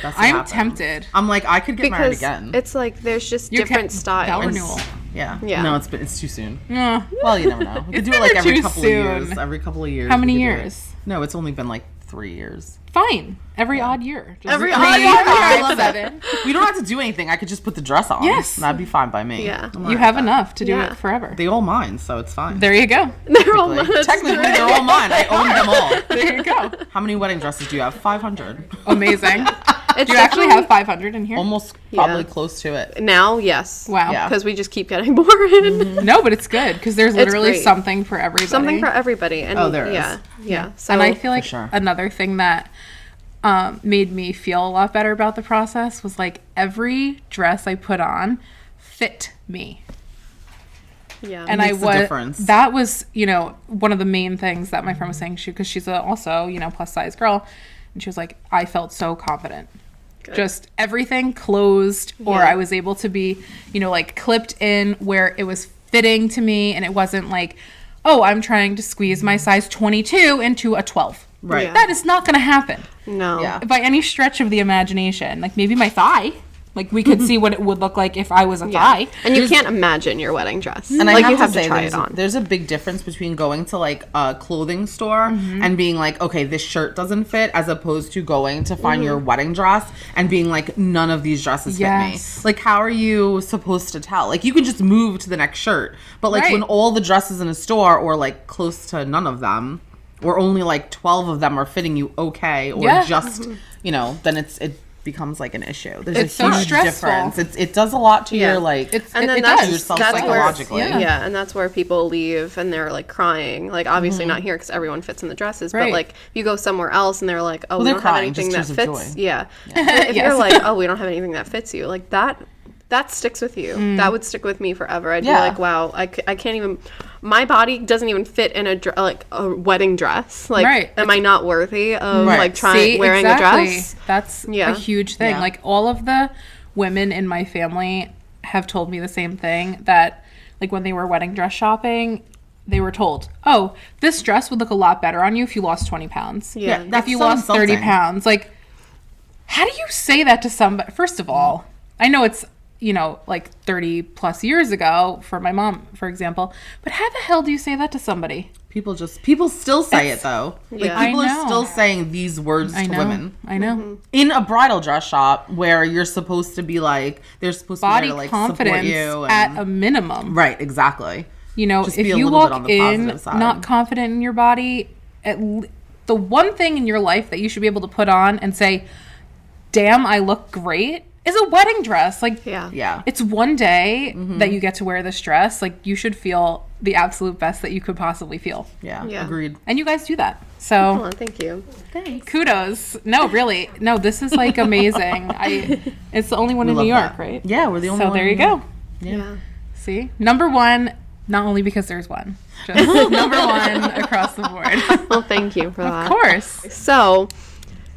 Speaker 2: I'm tempted.
Speaker 3: I'm like, I could get married again.
Speaker 1: It's like there's just different styles.
Speaker 2: Renewal.
Speaker 3: Yeah.
Speaker 1: No,
Speaker 3: it's too soon. Well, you never know. We could do it like every couple of years. Every couple of years.
Speaker 2: How many years?
Speaker 3: No, it's only been like 3 years.
Speaker 2: Fine. Every odd year.
Speaker 1: Every odd year.
Speaker 3: I love it. We don't have to do anything. I could just put the dress on.
Speaker 2: Yes.
Speaker 3: That'd be fine by me.
Speaker 1: Yeah.
Speaker 2: You have enough to do it forever.
Speaker 3: They all mine, so it's fine.
Speaker 2: There you go.
Speaker 1: They're all mine.
Speaker 3: Technically, they're all mine. I own them all.
Speaker 2: There you go.
Speaker 3: How many wedding dresses do you have? 500.
Speaker 2: Amazing. Do you actually have 500 in here?
Speaker 3: Almost probably close to it.
Speaker 1: Now, yes.
Speaker 2: Wow.
Speaker 1: Because we just keep getting more in.
Speaker 2: No, but it's good because there's literally something for everybody.
Speaker 1: Something for everybody. And
Speaker 3: there is.
Speaker 1: Yeah. So,
Speaker 2: and I feel like another thing that made me feel a lot better about the process was like every dress I put on fit me.
Speaker 1: Yeah.
Speaker 2: And that was, one of the main things that my friend was saying, because she's also, plus size girl. And she was like, I felt so confident. Good. Just everything closed, or I was able to be, like clipped in where it was fitting to me. And it wasn't like, oh, I'm trying to squeeze my size 22 into a 12.
Speaker 3: Right.
Speaker 1: Yeah.
Speaker 2: That is not going to happen.
Speaker 1: No.
Speaker 3: Yeah.
Speaker 2: By any stretch of the imagination. Like maybe my thigh. Like we could see what it would look like if I was a thigh.
Speaker 1: And you can't imagine your wedding dress.
Speaker 3: And
Speaker 1: like
Speaker 3: I
Speaker 1: you
Speaker 3: have
Speaker 1: to try it on.
Speaker 3: There's a big difference between going to like a clothing store and being like, okay, this shirt doesn't fit, as opposed to going to find your wedding dress and being like, none of these dresses fit me. Like, how are you supposed to tell? Like, you can just move to the next shirt. But like when all the dresses in a store, or like close to none of them, or only like 12 of them are fitting you okay, or just, then it becomes like an issue. There's a huge difference. It does a lot to your like,
Speaker 1: and then
Speaker 3: that's yourself psychologically.
Speaker 1: And that's where people leave and they're like crying. Like obviously not here because everyone fits in the dresses, but like you go somewhere else and they're like, oh, we don't have anything that fits. If you're like, oh, we don't have anything that fits you, like that sticks with you. That would stick with me forever. I'd be like, wow, I can't even, my body doesn't even fit in a wedding dress. Like, am I not worthy of like wearing a dress?
Speaker 2: That's a huge thing. Yeah. Like all of the women in my family have told me the same thing, that like when they were wedding dress shopping, they were told, oh, this dress would look a lot better on you if you lost 20 pounds.
Speaker 1: Yeah.
Speaker 2: If you lost 30 pounds. Like, how do you say that to somebody? First of all, I know it's, like 30 plus years ago for my mom, for example. But how the hell do you say that to somebody?
Speaker 3: People still say it though. Like people are still saying these words to women.
Speaker 2: I know.
Speaker 3: In a bridal dress shop where you're supposed to be like, they're supposed to be there to like support you.
Speaker 2: At a minimum.
Speaker 3: Right, exactly.
Speaker 2: If you walk in not confident in your body, the one thing in your life that you should be able to put on and say, damn, I look great, is a wedding dress. Like,
Speaker 3: Yeah.
Speaker 2: it's one day that you get to wear this dress. Like, you should feel the absolute best that you could possibly feel.
Speaker 3: Yeah.
Speaker 1: Yeah.
Speaker 3: Agreed.
Speaker 2: And you guys do that. So
Speaker 1: Oh, thank you.
Speaker 2: kudos. No, really. No, this is like amazing. It's the only one in New York, right?
Speaker 3: Yeah, we're the only
Speaker 2: So
Speaker 3: one.
Speaker 2: there you go.
Speaker 1: Yeah.
Speaker 2: See? Number one, not only because there's one. Just number one across the board.
Speaker 1: Well, thank you for that.
Speaker 2: Of course.
Speaker 1: So,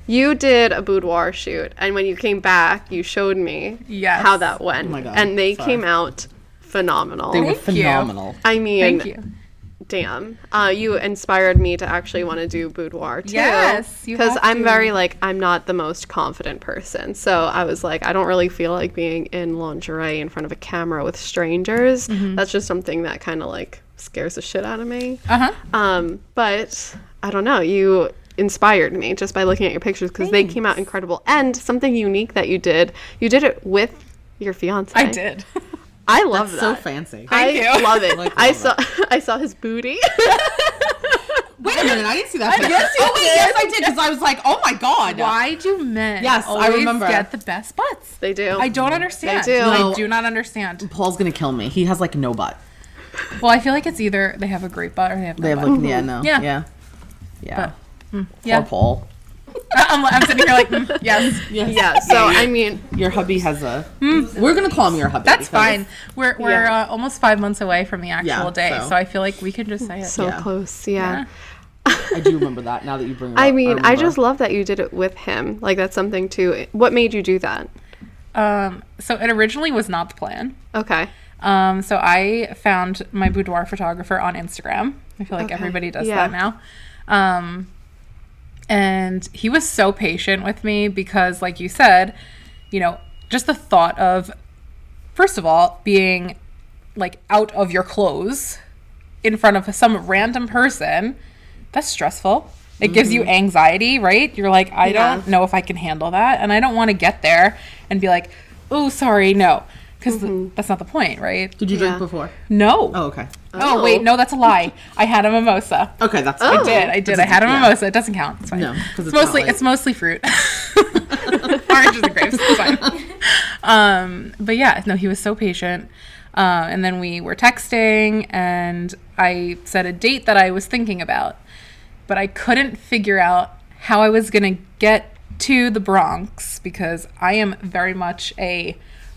Speaker 1: you did a boudoir shoot, and when you came back, you showed me
Speaker 2: Yes.
Speaker 1: how that went.
Speaker 3: Oh my God,
Speaker 1: and they
Speaker 3: sorry.
Speaker 1: came out phenomenal.
Speaker 3: They were
Speaker 2: Thank you.
Speaker 3: phenomenal.
Speaker 1: I mean,
Speaker 2: Thank you.
Speaker 1: damn. You inspired me to actually want to do boudoir too.
Speaker 2: Yes, you
Speaker 1: Because
Speaker 2: have
Speaker 1: I'm
Speaker 2: to.
Speaker 1: very like, I'm not the most confident person. So I was like, I don't really feel like being in lingerie in front of a camera with strangers. That's just something that kind of like scares the shit out of me. But I don't know. You inspired me just by looking at your pictures because they came out incredible. And something unique that you did it with your fiance.
Speaker 2: I did.
Speaker 1: I love
Speaker 3: So
Speaker 1: that.
Speaker 3: fancy.
Speaker 1: I
Speaker 2: you.
Speaker 1: love it.
Speaker 3: Like,
Speaker 1: I
Speaker 3: love
Speaker 1: saw I saw his booty.
Speaker 3: Wait a minute, I didn't see that. Picture.
Speaker 2: Yes, you did.
Speaker 3: Yes, I did, because I was like, oh my God.
Speaker 2: Why do men
Speaker 3: Yes, I
Speaker 2: always
Speaker 3: remember.
Speaker 2: get the best butts?
Speaker 1: They do.
Speaker 2: I don't understand.
Speaker 1: They do.
Speaker 3: No.
Speaker 2: I do not understand.
Speaker 3: Paul's gonna kill me. He has like no butt.
Speaker 2: Well, I feel like it's either they have a great butt or they have no
Speaker 3: They have
Speaker 2: butt.
Speaker 3: like, yeah, no.
Speaker 2: Yeah.
Speaker 3: Yeah. Yeah. Poor
Speaker 2: yeah.
Speaker 3: Paul.
Speaker 2: I'm sitting here like, yes.
Speaker 1: Yeah. So I mean,
Speaker 3: Your hubby has a. We're gonna call him your hubby.
Speaker 2: That's
Speaker 3: because-
Speaker 2: fine. We're
Speaker 1: Yeah.
Speaker 2: almost 5 months away from the actual
Speaker 3: Yeah,
Speaker 2: day,
Speaker 3: so-
Speaker 2: so I feel like we can just say it.
Speaker 1: so
Speaker 3: Yeah.
Speaker 1: close. Yeah.
Speaker 3: I do remember that now that you bring it up.
Speaker 1: I mean, I
Speaker 3: remember.
Speaker 1: just love that you did it with him. Like that's something too. What made you do that?
Speaker 2: So it originally was not the plan.
Speaker 1: Okay.
Speaker 2: So I found my boudoir photographer on Instagram. I feel like
Speaker 1: Okay.
Speaker 2: everybody does
Speaker 1: Yeah.
Speaker 2: that now. And he was so patient with me because, like you said, just the thought of, first of all, being like out of your clothes in front of some random person, that's stressful. It gives you anxiety, right? You're like, I don't know if I can handle that. And I don't want to get there and be like, oh, sorry, no. Because that's not the point, right?
Speaker 3: Did you
Speaker 1: Yeah.
Speaker 3: drink before?
Speaker 2: No.
Speaker 3: Oh, okay.
Speaker 2: Oh, wait, no, that's a lie. I had a mimosa.
Speaker 3: Okay, that's.
Speaker 1: Oh.
Speaker 2: I did. I had a mimosa. It doesn't count. It's fine.
Speaker 3: No, 'cause
Speaker 2: it's
Speaker 3: it's not
Speaker 2: mostly
Speaker 3: like-
Speaker 2: it's mostly fruit. Oranges and grapes. It's fine. But yeah, no, he was so patient. And then we were texting, and I set a date that I was thinking about, but I couldn't figure out how I was gonna get to the Bronx because I am very much a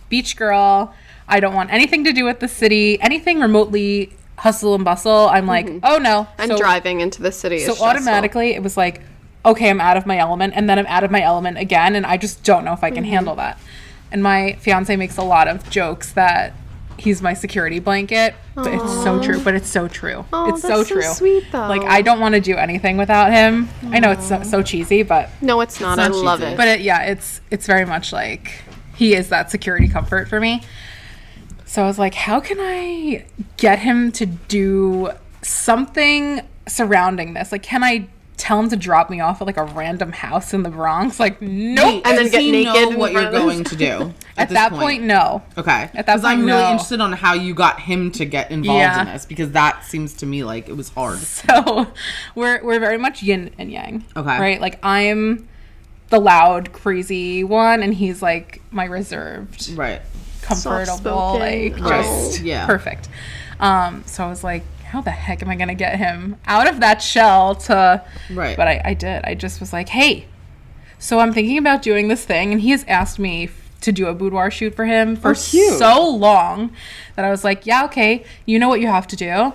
Speaker 2: beach girl. I don't want anything to do with the city, anything remotely hustle and bustle. I'm like, oh no.
Speaker 1: And
Speaker 2: So-
Speaker 1: driving into the city. Is
Speaker 2: so
Speaker 1: stressful.
Speaker 2: automatically it was like, okay, I'm out of my element, and then I'm out of my element again, and I just don't know if I can handle that. And my fiance makes a lot of jokes that he's my security blanket, but it's so true. But it's so true.
Speaker 1: Oh,
Speaker 2: it's so
Speaker 1: that's so
Speaker 2: true.
Speaker 1: sweet, though.
Speaker 2: Like I don't want to do anything without him. I know it's so cheesy, but
Speaker 1: No, it's not. I
Speaker 3: not
Speaker 1: love
Speaker 3: cheesy.
Speaker 1: it.
Speaker 2: but it's very much like he is that security comfort for me. So I was like, how can I get him to do something surrounding this? Like, can I tell him to drop me off at like a random house in the Bronx? Like, nope.
Speaker 1: And then
Speaker 3: Does
Speaker 1: get
Speaker 3: he
Speaker 1: naked
Speaker 3: know
Speaker 1: in
Speaker 3: what you're
Speaker 1: front of-
Speaker 3: going to do
Speaker 2: At
Speaker 3: this
Speaker 2: that point, no.
Speaker 3: Okay.
Speaker 2: At that
Speaker 3: Because I'm
Speaker 2: point,
Speaker 3: really
Speaker 2: no.
Speaker 3: interested on how you got him to get involved
Speaker 2: Yeah.
Speaker 3: in this, because that seems to me like it was hard.
Speaker 2: So we're very much yin and yang.
Speaker 3: Okay.
Speaker 2: Right? Like I'm the loud, crazy one, and he's like my reserved,
Speaker 3: Right.
Speaker 2: comfortable,
Speaker 1: Soft-spoken.
Speaker 2: like
Speaker 1: Right.
Speaker 2: just
Speaker 3: Yeah.
Speaker 2: perfect. So I was like, how the heck am I gonna get him out of that shell to
Speaker 3: Right.
Speaker 2: But I did. I just was like, hey, so I'm thinking about doing this thing, and he has asked me to do a boudoir shoot for him for
Speaker 3: cute.
Speaker 2: so long that I was like, yeah, okay, you know what you have to do.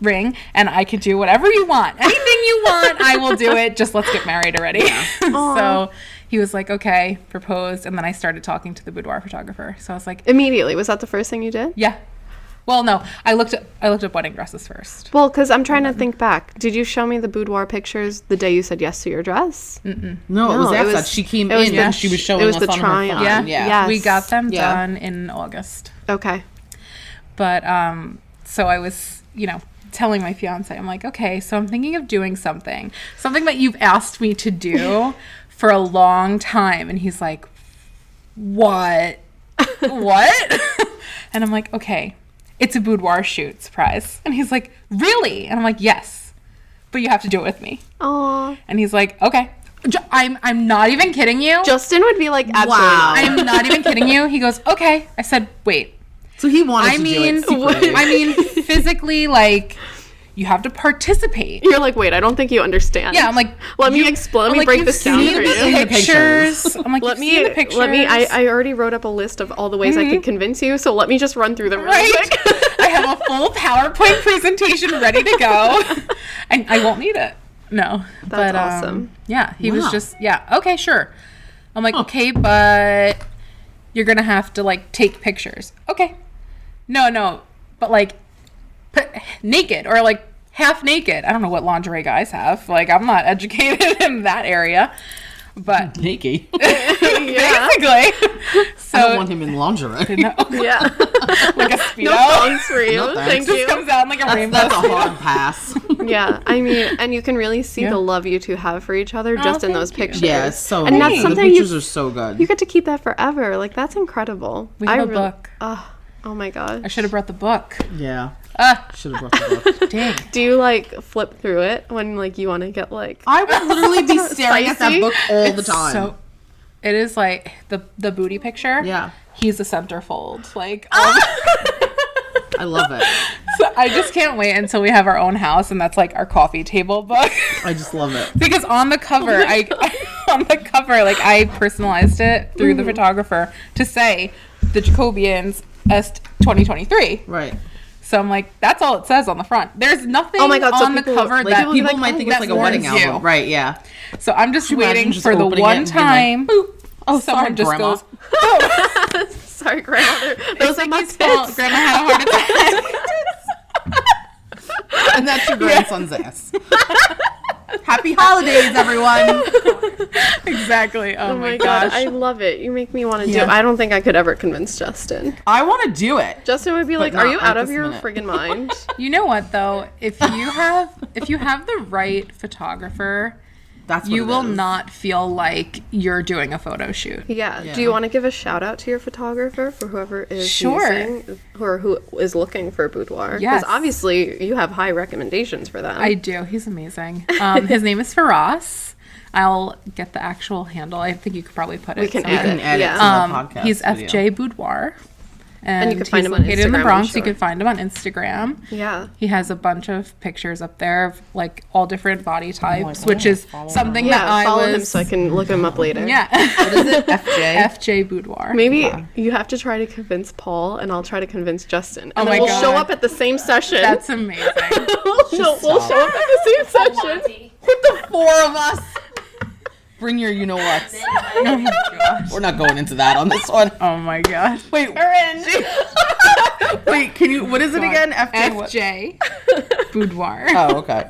Speaker 2: Ring, and I could do whatever you want. Anything you want, I will do it. Just let's get married already. So he was like, okay, proposed, and then I started talking to the boudoir photographer. So I was like,
Speaker 1: Immediately. Was that the first thing you did?
Speaker 2: yeah. Well, no, I looked up wedding dresses first.
Speaker 1: Well, because I'm trying to think back. Did you show me the boudoir pictures the day you said yes to your dress?
Speaker 3: No, it
Speaker 1: No,
Speaker 3: was
Speaker 1: it
Speaker 3: after
Speaker 1: was-
Speaker 3: that. She came
Speaker 1: it was
Speaker 3: in
Speaker 1: the-
Speaker 3: and she was showing
Speaker 1: it was
Speaker 3: us
Speaker 1: the
Speaker 3: on
Speaker 1: try-on.
Speaker 3: her phone.
Speaker 2: Yeah.
Speaker 1: Yes.
Speaker 2: We got them
Speaker 3: Yeah.
Speaker 2: done in August.
Speaker 1: Okay.
Speaker 2: But so I was, telling my fiance, I'm like, okay, so I'm thinking of doing something that you've asked me to do for a long time. And he's like, what? What? And I'm like, okay, it's a boudoir shoot, surprise. And he's like, really? And I'm like, yes, but you have to do it with me.
Speaker 1: Aw.
Speaker 2: And he's like, okay. I'm not even kidding you.
Speaker 1: Justin would be like, absolutely
Speaker 3: Wow.
Speaker 1: not.
Speaker 2: I'm not even kidding you. He goes, okay. I said, wait.
Speaker 3: So he wanted to do it secretly.
Speaker 2: I mean, physically, like, you have to participate.
Speaker 1: You're like, wait, I don't think you understand.
Speaker 2: Yeah, I'm like,
Speaker 1: let me explain. Let me break this down for you.
Speaker 2: Pictures. I'm like,
Speaker 1: Let me. I already wrote up a list of all the ways I could convince you. So let me just run through them really quick.
Speaker 2: I have a full PowerPoint presentation ready to go, and I won't need it. No,
Speaker 1: That's awesome.
Speaker 2: Yeah, he was just okay, sure. I'm like, okay, but you're gonna have to like take pictures. Okay, no, but like naked or like half naked. I don't know what lingerie guys have. Like, I'm not educated in that area, but
Speaker 3: Nikki.
Speaker 2: basically. So
Speaker 3: I don't want him in lingerie.
Speaker 2: no,
Speaker 1: Yeah.
Speaker 2: like a speedo.
Speaker 1: No songs for you.
Speaker 3: No
Speaker 1: Thank
Speaker 3: thanks.
Speaker 1: you.
Speaker 2: Just comes out in like a rainbow.
Speaker 3: That's a hard pass.
Speaker 1: Yeah, I mean, and you can really see the love you two have for each other just in those
Speaker 2: thank you.
Speaker 1: pictures.
Speaker 3: Yeah, it's so
Speaker 1: And that's
Speaker 3: nice.
Speaker 1: something
Speaker 3: the
Speaker 1: you-
Speaker 3: pictures are so good.
Speaker 1: You get to keep that forever. Like, that's incredible.
Speaker 2: We have a book.
Speaker 1: Oh my god.
Speaker 2: I should have brought the book.
Speaker 3: Yeah.
Speaker 2: Ah,
Speaker 3: Should have brought the book.
Speaker 2: dang.
Speaker 1: Do you like flip through it when like you want to get like?
Speaker 3: I would literally be staring at that
Speaker 1: Spicy?
Speaker 3: book all the time.
Speaker 2: So it is like the booty picture.
Speaker 3: Yeah.
Speaker 2: He's the centerfold. Like,
Speaker 3: I love it.
Speaker 2: so I just can't wait until we have our own house, and that's like our coffee table book.
Speaker 3: I just love it.
Speaker 2: Because on the cover, like I personalized it through the photographer to say the Jacobians Est 2023.
Speaker 3: Right.
Speaker 2: So I'm like, that's all it says on the front. There's nothing
Speaker 1: Oh my God, so
Speaker 2: on the
Speaker 1: people-
Speaker 2: cover
Speaker 1: like,
Speaker 2: that
Speaker 3: People might think it's
Speaker 2: that
Speaker 3: like a wedding
Speaker 2: warns you.
Speaker 3: album. Right, yeah.
Speaker 2: So I'm just
Speaker 3: Imagine
Speaker 2: waiting
Speaker 3: just
Speaker 2: for the
Speaker 3: opening it
Speaker 2: one
Speaker 3: and being like,
Speaker 2: time.
Speaker 3: "Boop. Oh,
Speaker 2: someone
Speaker 3: sorry,
Speaker 2: just
Speaker 3: Grandma."
Speaker 2: goes,
Speaker 1: Sorry, grandmother. Those are my
Speaker 2: Nikki's fault.
Speaker 1: tits.
Speaker 2: Grandma had a heart attack.
Speaker 3: And that's your grandson's ass. Happy holidays, everyone.
Speaker 2: Exactly. Oh,
Speaker 1: Oh
Speaker 2: my
Speaker 1: my god,
Speaker 2: gosh.
Speaker 1: I love it. You make me want to do
Speaker 2: Yeah.
Speaker 1: it. I don't think I could ever convince Justin.
Speaker 3: I want to do it.
Speaker 1: Justin would be like,
Speaker 3: not
Speaker 1: "Are you
Speaker 3: right
Speaker 1: out of
Speaker 3: this
Speaker 1: your
Speaker 3: minute."
Speaker 1: friggin' mind?"
Speaker 2: You know what though? If you have the right photographer,
Speaker 3: That's what
Speaker 2: you
Speaker 3: it
Speaker 2: will
Speaker 3: is.
Speaker 2: not feel like you're doing a photo shoot.
Speaker 1: Yeah.
Speaker 3: Yeah.
Speaker 1: Do you want to give a shout out to your photographer for whoever is
Speaker 2: Sure.
Speaker 1: using or who is looking for boudoir?
Speaker 2: Yes.
Speaker 1: Because obviously you have high recommendations for them.
Speaker 2: I do. He's amazing. His name is Faraz. I'll get the actual handle. I think you could probably put it.
Speaker 1: We can
Speaker 3: We can edit
Speaker 1: Yeah.
Speaker 3: to the podcast
Speaker 2: He's
Speaker 3: video.
Speaker 2: FJ Boudoir. And
Speaker 1: you can find
Speaker 2: he's
Speaker 1: him on
Speaker 2: located in the
Speaker 1: Instagram, I'm
Speaker 2: Bronx.
Speaker 1: sure.
Speaker 2: You can find him on Instagram.
Speaker 1: Yeah.
Speaker 2: He has a bunch of pictures up there of like all different body types,
Speaker 3: God,
Speaker 2: which is
Speaker 3: follow him.
Speaker 2: something
Speaker 1: Yeah.
Speaker 2: that I
Speaker 1: Follow
Speaker 2: was.
Speaker 1: him so I can look him up later.
Speaker 2: Yeah.
Speaker 3: What is it? FJ?
Speaker 2: FJ Boudoir.
Speaker 1: Maybe you have to try to convince Paul, and I'll try to convince Justin, and
Speaker 2: Oh
Speaker 1: then
Speaker 2: my
Speaker 1: we'll
Speaker 2: God.
Speaker 1: show up at the same session.
Speaker 2: That's amazing.
Speaker 1: we'll show up at the same session.
Speaker 3: With the four of us. Bring your you know what.
Speaker 2: Oh my gosh.
Speaker 3: We're not going into that on this one.
Speaker 2: Oh my gosh.
Speaker 3: Wait, wait, can you, what is it again? FJ what?
Speaker 2: FJ Boudoir.
Speaker 3: Oh, okay.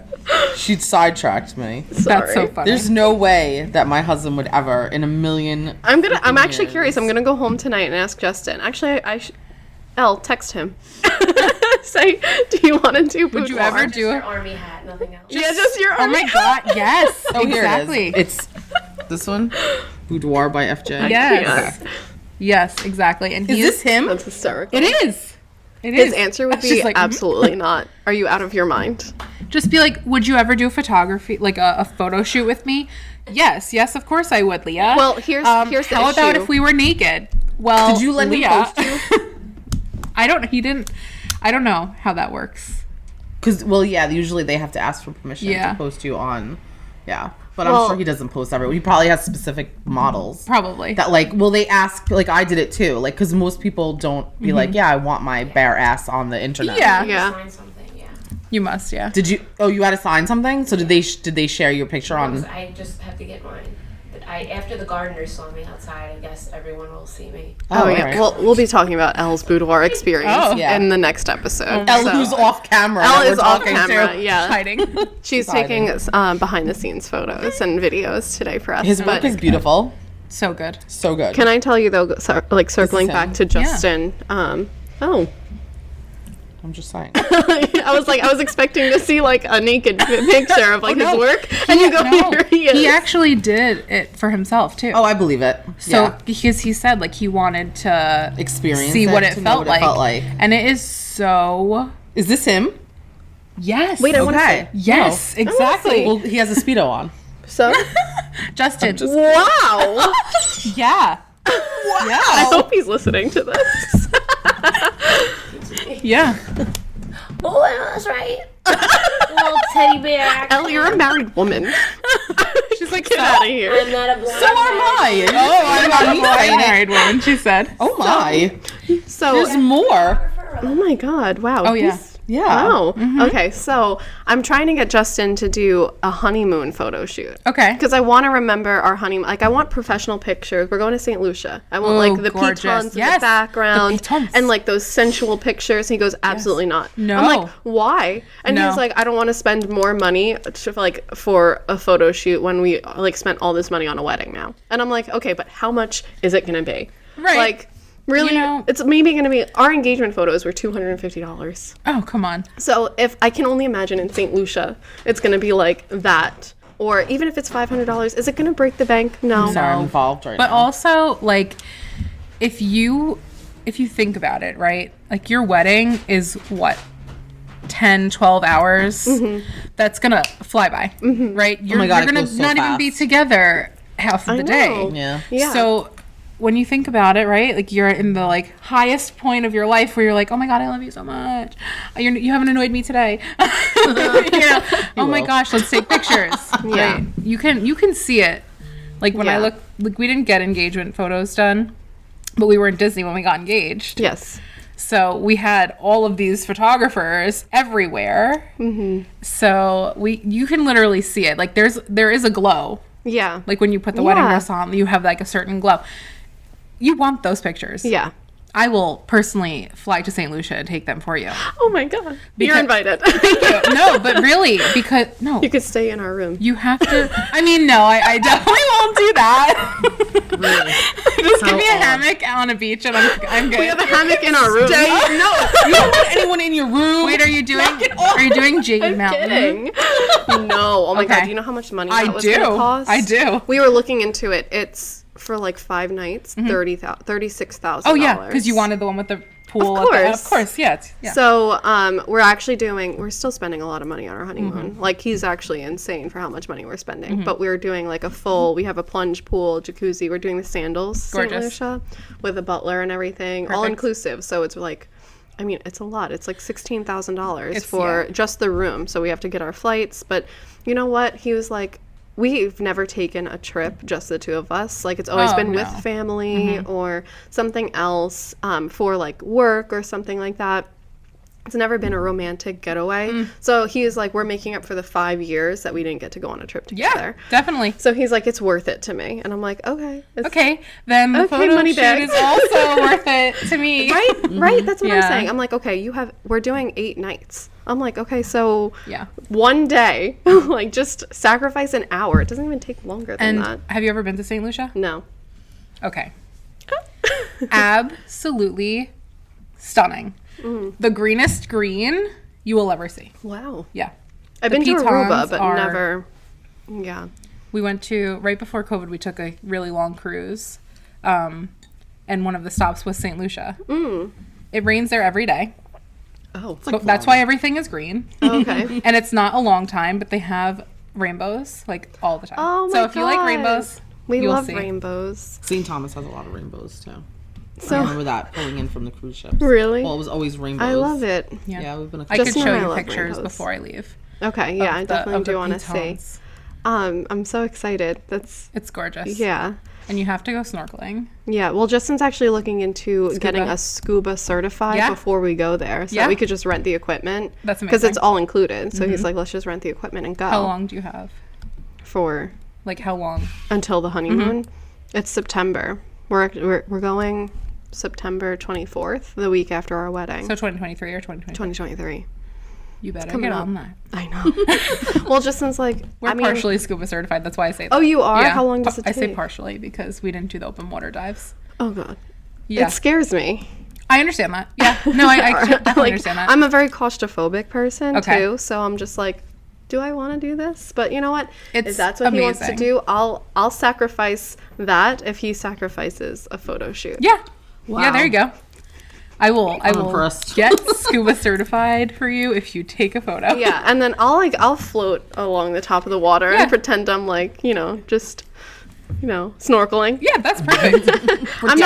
Speaker 3: She sidetracked me.
Speaker 1: Sorry.
Speaker 2: That's so funny.
Speaker 3: There's no way that my husband would ever, in a million...
Speaker 1: I'm actually
Speaker 3: years.
Speaker 1: curious. I'm gonna go home tonight and ask Justin. Actually, Elle, text him. Say, do you want to do boudoir?
Speaker 2: Would you ever
Speaker 4: Just
Speaker 2: do
Speaker 4: your
Speaker 2: it?
Speaker 4: army hat, nothing else.
Speaker 1: Yeah, just your
Speaker 2: Oh
Speaker 1: army.
Speaker 2: my god, yes.
Speaker 3: Oh, here
Speaker 2: exactly.
Speaker 3: it is. It's this one? Boudoir by FJ?
Speaker 2: Yes. Yes, exactly. And
Speaker 3: Is
Speaker 2: he's
Speaker 3: this him?
Speaker 1: That's hysterical.
Speaker 2: It is. It
Speaker 1: His
Speaker 2: is.
Speaker 1: answer would
Speaker 2: It's
Speaker 1: be
Speaker 2: just like,
Speaker 1: absolutely not. Are you out of your mind?
Speaker 2: Just be like, would you ever do photography, like a photo shoot with me? Yes, of course I would, Leah.
Speaker 1: Well, here's the
Speaker 2: how about
Speaker 1: issue.
Speaker 2: if we were naked? Well,
Speaker 3: Did you let him
Speaker 2: Leah,
Speaker 3: post you?
Speaker 2: I don't know how that works.
Speaker 3: Because, well, yeah, usually they have to ask for permission
Speaker 2: Yeah.
Speaker 3: to post you on. Yeah. But
Speaker 1: Well-
Speaker 3: I'm sure he doesn't post everywhere. He probably has specific models.
Speaker 2: Probably.
Speaker 3: That, like, well, they ask, like, I did it too. Like, because most people don't be like, yeah, I want my bare ass on the internet.
Speaker 2: Yeah.
Speaker 1: Yeah.
Speaker 4: Sign something, yeah.
Speaker 2: You must, yeah.
Speaker 3: Did you, oh, you had to sign something? So did they share your picture on?
Speaker 4: I just have to get mine. But after the gardeners saw me outside, I guess everyone will see me.
Speaker 1: Oh, yeah.
Speaker 3: alright.
Speaker 1: Well, we'll be talking about Elle's boudoir experience
Speaker 2: Oh.
Speaker 3: Yeah.
Speaker 1: in the next episode.
Speaker 3: Elle,
Speaker 1: So-
Speaker 3: who's off camera.
Speaker 1: Elle
Speaker 3: that we're
Speaker 1: is off
Speaker 3: talking
Speaker 1: camera.
Speaker 3: to.
Speaker 1: Yeah.
Speaker 2: Hiding.
Speaker 1: She's
Speaker 3: hiding.
Speaker 1: taking behind the scenes photos and videos today for us.
Speaker 3: His work
Speaker 1: but
Speaker 3: is beautiful.
Speaker 2: So good.
Speaker 3: So good.
Speaker 1: can I tell you though, like circling
Speaker 3: him.
Speaker 1: back to Justin? Oh,
Speaker 3: I'm just saying.
Speaker 1: I was expecting to see like a naked picture of like
Speaker 2: no.
Speaker 1: his work, and you go,
Speaker 2: No,
Speaker 1: here he is.
Speaker 2: he actually did it for himself too.
Speaker 3: Oh, I believe it.
Speaker 2: So
Speaker 3: Yeah.
Speaker 2: because he said like he wanted to
Speaker 3: Experience
Speaker 2: see
Speaker 3: it,
Speaker 2: what it
Speaker 3: to know
Speaker 2: felt
Speaker 3: what it felt
Speaker 2: like,
Speaker 3: like.
Speaker 2: and it is so
Speaker 3: Is this him?
Speaker 2: yes.
Speaker 1: Wait, I want to
Speaker 3: Okay.
Speaker 1: see.
Speaker 2: yes, exactly.
Speaker 3: Well, he has a Speedo on.
Speaker 1: So?
Speaker 2: Justin.
Speaker 1: Wow.
Speaker 2: Yeah.
Speaker 1: Yeah. I hope he's listening to this.
Speaker 2: Yeah.
Speaker 4: Oh, that's right. Little teddy bear.
Speaker 1: Elle, you're a married woman.
Speaker 2: She's like,
Speaker 1: Get out of here.
Speaker 4: I'm not a blonde.
Speaker 3: So am I.
Speaker 2: Oh, I'm not a
Speaker 3: saying it.
Speaker 2: married woman, she said.
Speaker 3: Oh my.
Speaker 1: So,
Speaker 3: There's more.
Speaker 1: oh my God. Wow.
Speaker 2: Oh, yeah.
Speaker 3: Yeah.
Speaker 1: Wow. Okay, so I'm trying to get Justin to do a honeymoon photo shoot.
Speaker 2: Okay.
Speaker 1: Because I want to remember our honeymoon. Like, I want professional pictures. We're going to St. Lucia. I want, like, the
Speaker 2: gorgeous.
Speaker 1: pitons in
Speaker 2: Yes,
Speaker 1: the background.
Speaker 2: the pitons.
Speaker 1: And, like, those sensual pictures. And he goes, absolutely not.
Speaker 2: No.
Speaker 1: I'm like, why? And
Speaker 2: No.
Speaker 1: he's like, I don't want to spend more money for a photo shoot when we, like, spent all this money on a wedding now. And I'm like, okay, but how much is it going to be?
Speaker 2: Right.
Speaker 1: Like, really,
Speaker 2: You know-
Speaker 1: it's maybe going to be, our engagement photos were $250.
Speaker 2: Oh, come on.
Speaker 1: So if I can only imagine in St. Lucia, it's going to be like that. Or even if it's $500, is it going to break the bank? No.
Speaker 3: Sorry, I'm involved right
Speaker 2: But
Speaker 3: now.
Speaker 2: also, like, if you think about it, right? Like, your wedding is what? 10, 12 hours? That's going to fly by, right? You're,
Speaker 3: my God,
Speaker 2: you're
Speaker 3: it
Speaker 2: going
Speaker 3: goes
Speaker 2: to
Speaker 3: so
Speaker 2: not even be
Speaker 3: fast.
Speaker 2: together half of the day.
Speaker 3: Yeah.
Speaker 1: Yeah.
Speaker 2: So when you think about it, right? Like, you're in the, like, highest point of your life where you're like, oh my God, I love you so much. You haven't annoyed me today. You know, oh my
Speaker 3: will.
Speaker 2: gosh, let's take pictures.
Speaker 1: Yeah.
Speaker 2: Right? You can see it. Like, when I
Speaker 1: Yeah.
Speaker 2: look, like, we didn't get engagement photos done, but we were in Disney when we got engaged.
Speaker 1: Yes.
Speaker 2: So we had all of these photographers everywhere. So you can literally see it. Like, there is a glow.
Speaker 1: Yeah.
Speaker 2: Like, when you put the wedding
Speaker 1: Yeah.
Speaker 2: dress on, you have like a certain glow. You want those pictures.
Speaker 1: Yeah.
Speaker 2: I will personally fly to St. Lucia and take them for you.
Speaker 1: Oh my God.
Speaker 2: Because-
Speaker 1: You're invited.
Speaker 2: Thank you. No, but really, because no,
Speaker 1: You could stay in our room.
Speaker 2: you have to. I mean, no, I definitely won't do that.
Speaker 3: Really?
Speaker 2: Just give
Speaker 3: How
Speaker 2: me a
Speaker 3: odd.
Speaker 2: hammock on a beach and I'm good.
Speaker 1: We have a hammock in our room.
Speaker 3: No, you don't want anyone in your room.
Speaker 2: Wait, are you doing Jade Mountain?
Speaker 1: Kidding. No. Oh my
Speaker 2: Okay.
Speaker 1: God. Do you know how much money
Speaker 2: I
Speaker 1: that was
Speaker 2: do.
Speaker 1: going to cost?
Speaker 2: I do.
Speaker 1: We were looking into it. It's for like 5 nights, $36,000.
Speaker 2: Oh yeah, because you wanted the one with the pool.
Speaker 1: Of course.
Speaker 2: Of course, yeah. Yeah.
Speaker 1: So we're still spending a lot of money on our honeymoon. Like, he's actually insane for how much money we're spending. But we're doing like we have a plunge pool, jacuzzi. We're doing the Sandals, St.
Speaker 2: Gorgeous.
Speaker 1: Lucia, with a butler and everything, all
Speaker 2: Perfect.
Speaker 1: inclusive. So it's like, I mean, it's a lot. It's like $16,000
Speaker 2: It's-
Speaker 1: for
Speaker 2: yeah.
Speaker 1: just the room. So we have to get our flights. But you know what? He was like, we've never taken a trip, just the two of us. Like, it's always
Speaker 2: Oh,
Speaker 1: been
Speaker 2: no.
Speaker 1: with family or something else for like work or something like that. It's never been a romantic getaway. So he was like, we're making up for the 5 years that we didn't get to go on a trip
Speaker 2: Yeah,
Speaker 1: together.
Speaker 2: definitely.
Speaker 1: So he's like, it's worth it to me. And I'm like, okay.
Speaker 2: Okay, then the
Speaker 1: Okay,
Speaker 2: photo
Speaker 1: money
Speaker 2: shoot
Speaker 1: bag.
Speaker 2: is also worth it to me.
Speaker 1: Right? Right? That's what I'm
Speaker 2: Yeah.
Speaker 1: saying. I'm like, okay, we're doing 8 nights. I'm like, okay, so
Speaker 2: Yeah.
Speaker 1: one day, like, just sacrifice an hour. It doesn't even take longer than
Speaker 2: And
Speaker 1: that.
Speaker 2: have you ever been to St. Lucia?
Speaker 1: No.
Speaker 2: Okay. Absolutely stunning. The greenest green you will ever see.
Speaker 1: Wow.
Speaker 2: Yeah.
Speaker 1: I've
Speaker 2: The
Speaker 1: been to Aruba,
Speaker 2: pitons
Speaker 1: but
Speaker 2: are-
Speaker 1: never. Yeah.
Speaker 2: We went to, right before COVID, we took a really long cruise. And one of the stops was St. Lucia. It rains there every day.
Speaker 1: Oh.
Speaker 2: But that's why everything is green.
Speaker 1: Okay.
Speaker 2: And it's not a long time, but they have rainbows like all the time.
Speaker 1: Oh my
Speaker 2: so if you like
Speaker 1: God.
Speaker 2: rainbows,
Speaker 1: We
Speaker 2: you'll
Speaker 1: love
Speaker 2: see.
Speaker 1: rainbows.
Speaker 3: St. Thomas has a lot of rainbows too.
Speaker 1: So
Speaker 3: I remember that pulling in from the cruise ships.
Speaker 1: Really?
Speaker 3: Well, it was always rainbows.
Speaker 1: I love it.
Speaker 3: Yeah, we've been.
Speaker 2: I could
Speaker 1: Justin
Speaker 2: show
Speaker 1: and I
Speaker 2: you
Speaker 1: love
Speaker 2: pictures
Speaker 1: rainbows.
Speaker 2: before I leave.
Speaker 1: Okay, yeah, I definitely do want to see.
Speaker 2: pitons.
Speaker 1: I'm so excited.
Speaker 2: It's gorgeous.
Speaker 1: Yeah.
Speaker 2: And you have to go snorkeling.
Speaker 1: Yeah, well, Justin's actually looking into getting
Speaker 2: Scuba.
Speaker 1: us scuba certified
Speaker 2: Yeah.
Speaker 1: before we go there, so
Speaker 2: Yeah.
Speaker 1: that we could just rent the equipment.
Speaker 2: That's
Speaker 1: because it's
Speaker 2: amazing.
Speaker 1: all included. So he's like, let's just rent the equipment and go.
Speaker 2: How long do you have?
Speaker 1: For
Speaker 2: Like how long?
Speaker 1: until the honeymoon? It's September. We're going September 24th, the week after our wedding.
Speaker 2: So 2023 or 2020?
Speaker 1: 2023.
Speaker 2: You better
Speaker 1: coming
Speaker 2: get
Speaker 1: up.
Speaker 2: on that.
Speaker 1: I know. Well, Justin's like,
Speaker 2: We're partially scuba certified. That's why I say that.
Speaker 1: Oh, you are?
Speaker 2: Yeah.
Speaker 1: How long does it
Speaker 2: I say
Speaker 1: take?
Speaker 2: partially because we didn't do the open water dives.
Speaker 1: Oh god,
Speaker 2: Yeah.
Speaker 1: it scares me.
Speaker 2: I understand that. Yeah. No, I definitely understand that.
Speaker 1: I'm a very claustrophobic person
Speaker 2: Okay.
Speaker 1: too, so I'm just like, do I want to do this? But you know what?
Speaker 2: It's
Speaker 1: if that's what he wants to
Speaker 2: amazing.
Speaker 1: do, I'll sacrifice that if he sacrifices a photo shoot.
Speaker 2: Yeah.
Speaker 3: Wow.
Speaker 2: Yeah, there you go. I will
Speaker 3: impressed.
Speaker 2: get scuba certified for you if you take a photo.
Speaker 1: Yeah, and then I'll float along the top of the water and pretend I'm like, just snorkeling.
Speaker 2: Yeah, that's perfect.
Speaker 1: I'm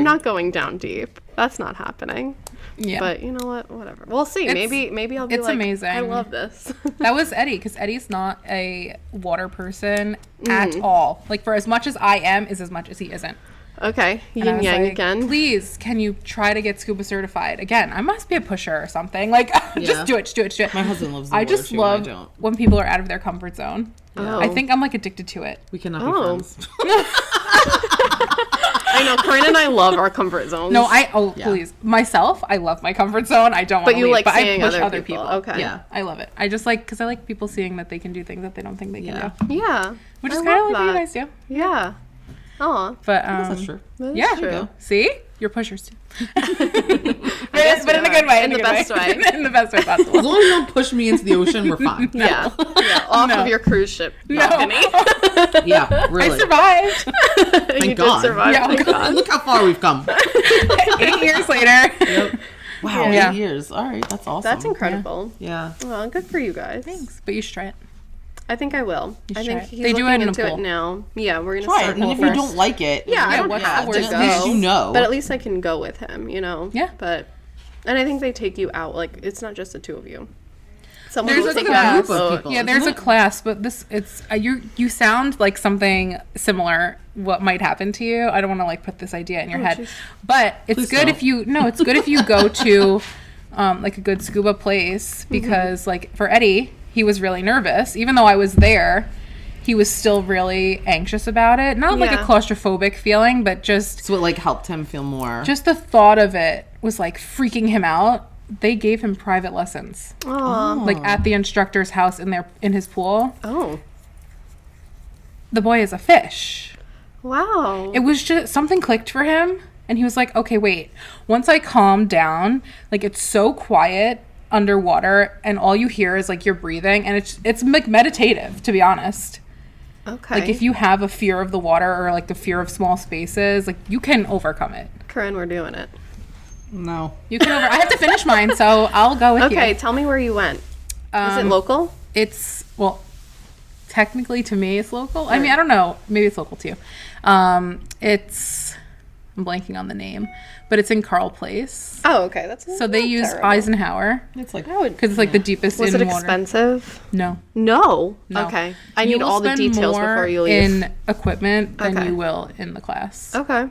Speaker 1: not going down deep. That's not happening.
Speaker 2: Yeah.
Speaker 1: But you know what? Whatever. We'll see. Maybe I'll be
Speaker 2: it's
Speaker 1: like,
Speaker 2: amazing.
Speaker 1: I love this.
Speaker 2: That was Eddie, because Eddie's not a water person at all. Like, for as much as I am, is as much as he isn't.
Speaker 1: Okay.
Speaker 2: And I
Speaker 1: Yin
Speaker 2: was
Speaker 1: yang
Speaker 2: like,
Speaker 1: again.
Speaker 2: Please, can you try to get scuba certified? Again, I must be a pusher or something. Like, just do it.
Speaker 3: My husband loves the
Speaker 2: I
Speaker 3: water
Speaker 2: just
Speaker 3: too,
Speaker 2: love
Speaker 3: and I don't.
Speaker 2: when people are out of their comfort zone.
Speaker 1: Oh.
Speaker 2: I think I'm like addicted to it.
Speaker 3: We cannot be friends.
Speaker 1: I know, Corinne and I love our comfort zones.
Speaker 2: No, please. Myself, I love my comfort zone. I don't want to leave.
Speaker 1: You like
Speaker 2: but
Speaker 1: seeing
Speaker 2: I push
Speaker 1: other people. Okay.
Speaker 2: Yeah, I love it. I just like, because I like people seeing that they can do things that they don't think they can do.
Speaker 1: Yeah.
Speaker 2: Which is
Speaker 1: I
Speaker 2: kind of
Speaker 1: love
Speaker 2: like what you
Speaker 1: that.
Speaker 2: guys do.
Speaker 1: Yeah. Aw.
Speaker 2: But,
Speaker 3: That's true.
Speaker 1: That is
Speaker 2: yeah.
Speaker 1: true.
Speaker 2: See? You're pushers too.
Speaker 1: guess
Speaker 2: but
Speaker 1: we
Speaker 2: in a
Speaker 1: are.
Speaker 2: good way.
Speaker 1: In the
Speaker 2: a good
Speaker 1: best way.
Speaker 2: In the best way possible.
Speaker 3: As long as you don't push me into the ocean, we're fine.
Speaker 1: Yeah. Off
Speaker 2: No.
Speaker 1: of your cruise ship
Speaker 2: No.
Speaker 1: balcony.
Speaker 3: Yeah, really.
Speaker 2: I survived.
Speaker 1: You
Speaker 3: God.
Speaker 1: did survive.
Speaker 2: Yeah.
Speaker 1: Thank God.
Speaker 3: Look how far we've come.
Speaker 2: 8 years later.
Speaker 3: Yep. Wow,
Speaker 2: Yeah.
Speaker 3: 8 years. All right, that's awesome.
Speaker 1: That's incredible.
Speaker 3: Yeah.
Speaker 1: Well, good for you guys.
Speaker 2: Thanks. But you should try it.
Speaker 1: I think I will.
Speaker 2: You
Speaker 1: I
Speaker 2: should
Speaker 1: think
Speaker 2: try it.
Speaker 1: he's
Speaker 2: They do
Speaker 1: looking
Speaker 2: it in a
Speaker 1: into
Speaker 2: pool.
Speaker 1: it now. Yeah, we're gonna
Speaker 3: Try
Speaker 1: start
Speaker 3: it, and if
Speaker 1: pool
Speaker 3: you
Speaker 1: first.
Speaker 3: don't like it,
Speaker 1: Yeah, I don't
Speaker 2: what's
Speaker 1: have
Speaker 2: the
Speaker 1: to
Speaker 2: worst?
Speaker 1: go.
Speaker 3: At least you know.
Speaker 1: But at least I can go with him,
Speaker 2: Yeah.
Speaker 1: But, and I think they take you out. Like, it's not just the two of you. Someone
Speaker 2: There's
Speaker 1: will
Speaker 2: a
Speaker 1: take you out of
Speaker 3: group
Speaker 1: the
Speaker 3: of
Speaker 1: boat.
Speaker 3: people.
Speaker 2: Yeah, there's
Speaker 3: isn't
Speaker 2: a
Speaker 3: it?
Speaker 2: class, but it's you sound like something similar what might happen to you. I don't want to like put this idea in your head.
Speaker 1: jeez.
Speaker 2: But it's
Speaker 3: Please
Speaker 2: good
Speaker 3: don't.
Speaker 2: it's good if you go to like a good scuba place, because like for Eddie, he was really nervous. Even though I was there, he was still really anxious about it. Not like a
Speaker 1: Yeah.
Speaker 2: claustrophobic feeling, but just
Speaker 3: So it like helped him feel more.
Speaker 2: the thought of it was like freaking him out. They gave him private lessons,
Speaker 1: Aw.
Speaker 2: like at the instructor's house in his pool.
Speaker 1: Oh.
Speaker 2: The boy is a fish.
Speaker 1: Wow.
Speaker 2: It was just something clicked for him, and he was like, okay, wait, once I calm down, like it's so quiet underwater and all you hear is like your breathing, and it's like meditative, to be honest.
Speaker 1: Okay.
Speaker 2: Like if you have a fear of the water or like a fear of small spaces, like you can overcome it.
Speaker 1: Corinne, we're doing it.
Speaker 3: No.
Speaker 2: You can I have to finish mine, so I'll go with you.
Speaker 1: Okay, tell me where you went. Is it local?
Speaker 2: It's, well, technically to me it's local. I mean, I don't know, maybe it's local too. It's, I'm blanking on the name, but it's in Carl Place.
Speaker 1: Oh, okay. That's
Speaker 2: So they
Speaker 1: not
Speaker 2: use
Speaker 1: terrible.
Speaker 2: Eisenhower
Speaker 3: It's like,
Speaker 2: because it's like the deepest
Speaker 1: Was
Speaker 2: in
Speaker 1: it
Speaker 2: water.
Speaker 1: expensive?
Speaker 2: No.
Speaker 1: No.
Speaker 2: No.
Speaker 1: Okay. I
Speaker 2: You
Speaker 1: need
Speaker 2: will
Speaker 1: all the
Speaker 2: spend
Speaker 1: details
Speaker 2: more
Speaker 1: before you leave.
Speaker 2: in equipment than
Speaker 1: Okay.
Speaker 2: you will in the class.
Speaker 1: Okay.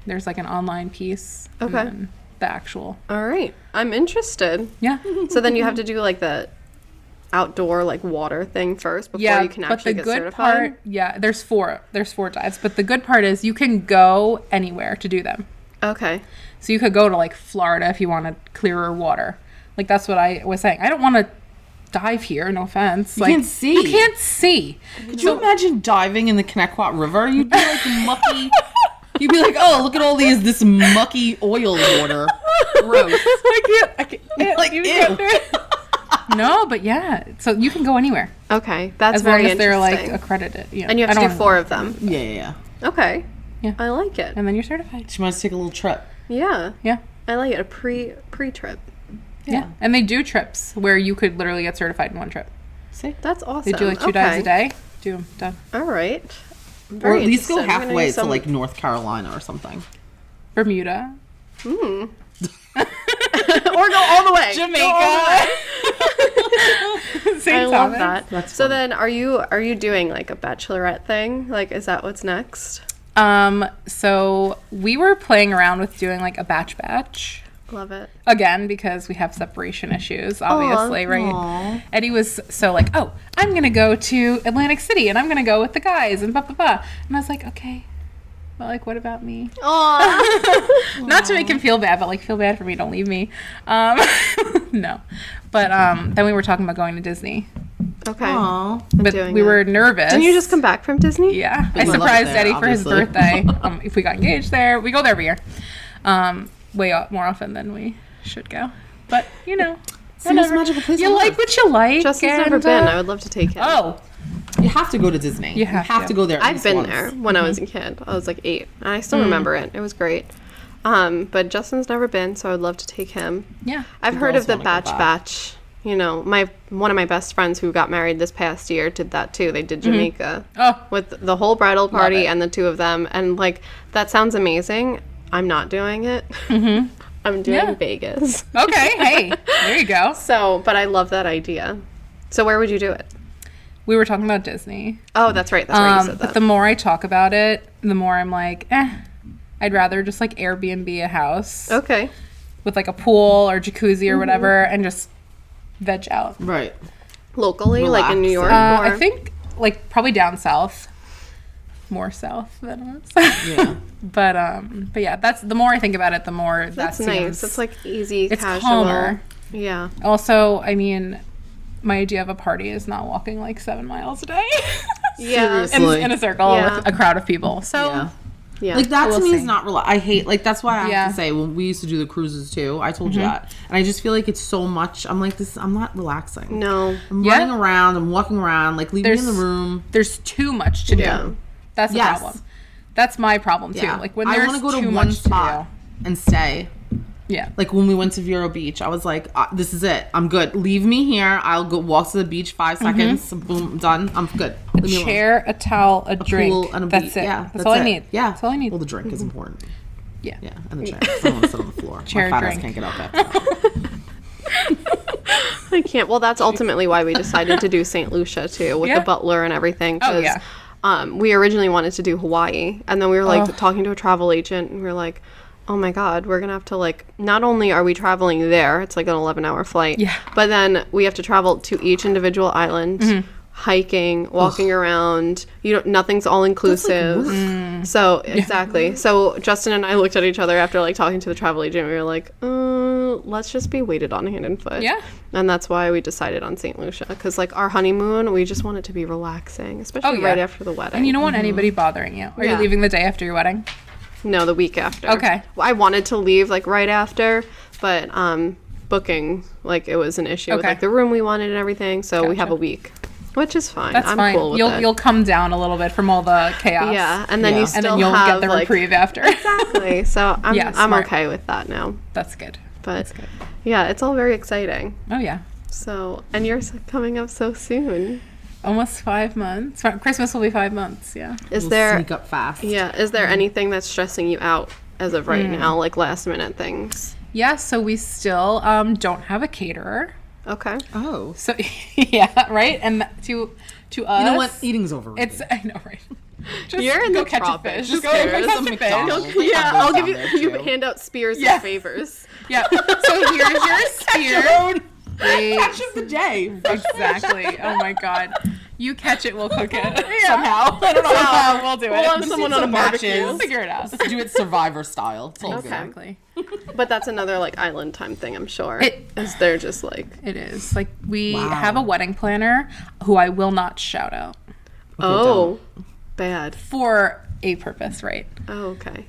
Speaker 2: There's like an online piece.
Speaker 1: Okay.
Speaker 2: And then the actual.
Speaker 1: All right. I'm interested.
Speaker 2: Yeah.
Speaker 1: So then you have to do like the outdoor like water thing first before
Speaker 2: Yeah,
Speaker 1: you can
Speaker 2: but
Speaker 1: actually
Speaker 2: the
Speaker 1: get
Speaker 2: good
Speaker 1: certified.
Speaker 2: part, there's four dives, but the good part is you can go anywhere to do them.
Speaker 1: Okay.
Speaker 2: So you could go to like Florida if you wanted clearer water. Like that's what I was saying. I don't want to dive here, no offense.
Speaker 3: You
Speaker 2: like,
Speaker 3: can't see.
Speaker 2: You can't see.
Speaker 3: Could you imagine diving in the Connecticut River? You'd be like mucky. You'd be like, oh, look at all this mucky oil water. Gross.
Speaker 2: I can't
Speaker 3: Like,
Speaker 2: even
Speaker 3: ew.
Speaker 2: get there. No, but yeah. So you can go anywhere
Speaker 1: Okay. That's
Speaker 2: as long
Speaker 1: very
Speaker 2: as they're like
Speaker 1: interesting.
Speaker 2: accredited. Yeah.
Speaker 1: And you have
Speaker 2: I
Speaker 1: to do
Speaker 2: don't
Speaker 1: 4 of them.
Speaker 3: Yeah.
Speaker 1: Okay.
Speaker 2: Yeah.
Speaker 1: I like it.
Speaker 2: and then you're certified.
Speaker 3: She wants to take a little trip.
Speaker 1: Yeah.
Speaker 2: Yeah.
Speaker 1: I like it. A pre-trip.
Speaker 2: Yeah. And they do trips where you could literally get certified in one trip.
Speaker 3: See?
Speaker 1: That's awesome.
Speaker 2: They do like 2 dives a day. Do them done.
Speaker 1: All right. I'm
Speaker 3: Or
Speaker 1: very
Speaker 3: at least go
Speaker 1: interested. I'm gonna
Speaker 3: halfway
Speaker 1: use
Speaker 3: to
Speaker 1: some-
Speaker 3: like North Carolina or something.
Speaker 2: Bermuda.
Speaker 1: or go all the way.
Speaker 2: Jamaica.
Speaker 1: I
Speaker 2: St.
Speaker 1: love
Speaker 2: Thomas.
Speaker 1: that.
Speaker 3: That's
Speaker 1: so
Speaker 3: fun.
Speaker 1: then are you doing like a bachelorette thing? Like is that what's next?
Speaker 2: So we were playing around with doing like a batch.
Speaker 1: Love it.
Speaker 2: Again, because we have separation issues, obviously, right?
Speaker 3: Aw.
Speaker 2: Eddie was so like, oh, I'm going to go to Atlantic City and I'm going to go with the guys and blah, blah, blah. And I was like, okay, but like, what about me?
Speaker 1: Aww.
Speaker 2: Not to make him feel bad, but like, feel bad for me. Don't leave me. No. But then we were talking about going to Disney.
Speaker 1: Okay.
Speaker 3: Aw.
Speaker 2: But
Speaker 1: doing
Speaker 2: we
Speaker 1: it.
Speaker 2: were nervous.
Speaker 1: Didn't you just come back from Disney?
Speaker 2: Yeah.
Speaker 3: But
Speaker 2: I
Speaker 3: you love it
Speaker 2: surprised
Speaker 3: there,
Speaker 2: Eddie for his
Speaker 3: obviously.
Speaker 2: birthday. If we got engaged there, we go there every year. Way more often than we should go. But, you know.
Speaker 3: It's the most
Speaker 2: whatever.
Speaker 3: magical place
Speaker 2: You
Speaker 3: on
Speaker 2: like
Speaker 3: earth.
Speaker 2: what you like.
Speaker 1: Justin's
Speaker 2: and,
Speaker 1: never been. I would love to take him.
Speaker 2: Oh.
Speaker 3: You have to go to Disney.
Speaker 2: You have
Speaker 3: to go there. at
Speaker 1: I've
Speaker 3: least
Speaker 1: been
Speaker 3: once.
Speaker 1: there when I was a kid. I was like 8. And I still remember it. It was great. But Justin's never been, so I'd love to take him.
Speaker 2: Yeah.
Speaker 1: I've heard
Speaker 3: girls
Speaker 1: of the
Speaker 3: wanna go back.
Speaker 1: batch. You know, one of my best friends who got married this past year did that too. They did Jamaica with the whole bridal party and the two of them, and like that sounds amazing. I'm not doing it. I'm doing Vegas.
Speaker 2: Okay. Hey, there you go.
Speaker 1: So, but I love that idea. So where would you do it?
Speaker 2: We were talking about Disney.
Speaker 1: Oh, that's right. That's right. You said
Speaker 2: But
Speaker 1: that.
Speaker 2: the more I talk about it, the more I'm like, I'd rather just like Airbnb a house
Speaker 1: Okay.
Speaker 2: with like a pool or jacuzzi or whatever and just veg out.
Speaker 3: Right.
Speaker 1: Locally, like in New York?
Speaker 2: I think like probably down south. More south than us.
Speaker 3: Yeah.
Speaker 2: But yeah, that's the more I think about it, the more
Speaker 1: That's
Speaker 2: that
Speaker 1: nice.
Speaker 2: seems-
Speaker 1: It's like easy,
Speaker 2: it's
Speaker 1: casual.
Speaker 2: calmer.
Speaker 1: Yeah.
Speaker 2: Also, I mean, my idea of a party is not walking like 7 miles a day.
Speaker 1: Yeah.
Speaker 3: Seriously.
Speaker 2: in a circle
Speaker 1: Yeah.
Speaker 2: with a crowd of people. So
Speaker 3: Yeah.
Speaker 1: Yeah.
Speaker 3: Like that
Speaker 2: We'll
Speaker 3: to me is
Speaker 2: see.
Speaker 3: not I hate like that's why I have
Speaker 2: Yeah.
Speaker 3: to say when we used to do the cruises too. I told you that, and I just feel like it's so much. I'm like this. I'm not relaxing.
Speaker 1: No.
Speaker 3: I'm
Speaker 2: Yeah.
Speaker 3: running around. I'm walking around. Like leave me in
Speaker 2: There's-
Speaker 3: the room.
Speaker 2: there's too much to do.
Speaker 1: Yeah.
Speaker 2: That's the
Speaker 3: Yes.
Speaker 2: problem. That's my problem too.
Speaker 3: Yeah.
Speaker 2: Like when
Speaker 3: I
Speaker 2: there's
Speaker 3: want to go
Speaker 2: too
Speaker 3: to one
Speaker 2: much
Speaker 3: spot and stay.
Speaker 2: to do. Yeah.
Speaker 3: Like when we went to Vero Beach, I was like, "This is it. I'm good. Leave me here. I'll go walk to the beach. 5 seconds. Boom, done. I'm good. Leave me alone."
Speaker 2: Chair, a towel, a drink.
Speaker 3: Pool and a
Speaker 2: that's
Speaker 3: beach.
Speaker 2: it.
Speaker 3: Yeah,
Speaker 2: that's all I
Speaker 3: it.
Speaker 2: need.
Speaker 3: Yeah,
Speaker 2: That's all I need.
Speaker 3: Well, the drink is important.
Speaker 2: Yeah.
Speaker 3: Yeah, and the chair. I don't want to sit on the floor.
Speaker 2: Chair,
Speaker 3: My fat ass
Speaker 2: drink.
Speaker 3: can't get up after that.
Speaker 1: I can't. Well, that's ultimately why we decided to do St. Lucia too, with
Speaker 2: Yeah.
Speaker 1: the butler and everything.
Speaker 2: Oh, yeah.
Speaker 1: We originally wanted to do Hawaii, and then we were like talking to a travel agent, and we were like, oh my God, we're gonna have to like, not only are we traveling there, it's like an 11-hour flight,
Speaker 2: Yeah.
Speaker 1: but then we have to travel to each individual island, hiking, walking around. Nothing's all inclusive. So exactly. So Justin and I looked at each other after like talking to the travel agent. We were like, let's just be weighted on hand and foot.
Speaker 2: Yeah.
Speaker 1: And that's why we decided on St. Lucia, because like our honeymoon, we just want it to be relaxing, especially
Speaker 2: Oh, yeah.
Speaker 1: right after the wedding.
Speaker 2: And you don't want anybody bothering you. Are you
Speaker 1: Yeah.
Speaker 2: leaving the day after your wedding?
Speaker 1: No, the week after.
Speaker 2: Okay.
Speaker 1: I wanted to leave like right after, but booking, like it was an issue with
Speaker 2: Okay.
Speaker 1: like the room we wanted and everything. So we have
Speaker 2: Gotcha.
Speaker 1: a week, which is fine.
Speaker 2: That's
Speaker 1: I'm
Speaker 2: fine.
Speaker 1: cool with
Speaker 2: You'll
Speaker 1: it.
Speaker 2: you'll come down a little bit from all the chaos.
Speaker 1: Yeah, and then
Speaker 3: Yeah.
Speaker 1: you
Speaker 3: And
Speaker 1: still
Speaker 2: and then you'll
Speaker 1: have
Speaker 2: get the
Speaker 1: like,
Speaker 2: reprieve after.
Speaker 1: exactly. So I'm
Speaker 2: Yeah,
Speaker 1: I'm
Speaker 2: smart.
Speaker 1: okay with that now.
Speaker 2: That's good.
Speaker 1: But yeah, it's all very exciting.
Speaker 2: Oh yeah.
Speaker 1: So, and yours coming up so soon.
Speaker 2: Almost 5 months. Christmas will be 5 months. Yeah.
Speaker 1: Is
Speaker 3: We'll
Speaker 1: there
Speaker 3: sneak up fast?
Speaker 1: Yeah, is there anything that's stressing you out as of right now, like last minute things?
Speaker 2: Yeah. So we still don't have a caterer.
Speaker 1: Okay.
Speaker 3: Oh,
Speaker 2: So yeah, right. And to us,
Speaker 3: you know what? Eating's overrated.
Speaker 2: It's I know, right. Just
Speaker 1: You're in
Speaker 2: go
Speaker 1: the
Speaker 2: catch a
Speaker 1: tropics.
Speaker 2: fish.
Speaker 1: Just
Speaker 2: Go
Speaker 1: there's
Speaker 2: catch
Speaker 3: some
Speaker 2: a fish.
Speaker 3: McDonald's.
Speaker 1: Yeah, I'll give you.
Speaker 3: Down there,
Speaker 1: You
Speaker 3: too.
Speaker 1: hand out spears
Speaker 2: Yeah.
Speaker 1: of favors.
Speaker 2: Yeah. So here's your spear.
Speaker 3: Catch of the day.
Speaker 2: Exactly. Oh my god. You catch it, we'll cook it somehow. I don't know how we'll do it.
Speaker 1: We'll have
Speaker 2: Just
Speaker 1: someone
Speaker 2: need
Speaker 1: on a
Speaker 2: some
Speaker 1: barbecue.
Speaker 2: matches. We'll figure it out.
Speaker 3: Do it Survivor style. It's all good.
Speaker 2: Exactly.
Speaker 1: But that's another like island time thing, I'm sure.
Speaker 2: It-
Speaker 1: Is they're just like,
Speaker 2: It is. Like we
Speaker 3: Wow.
Speaker 2: have a wedding planner who I will not shout out
Speaker 1: oh, bad.
Speaker 2: for a purpose, right?
Speaker 1: Oh, okay.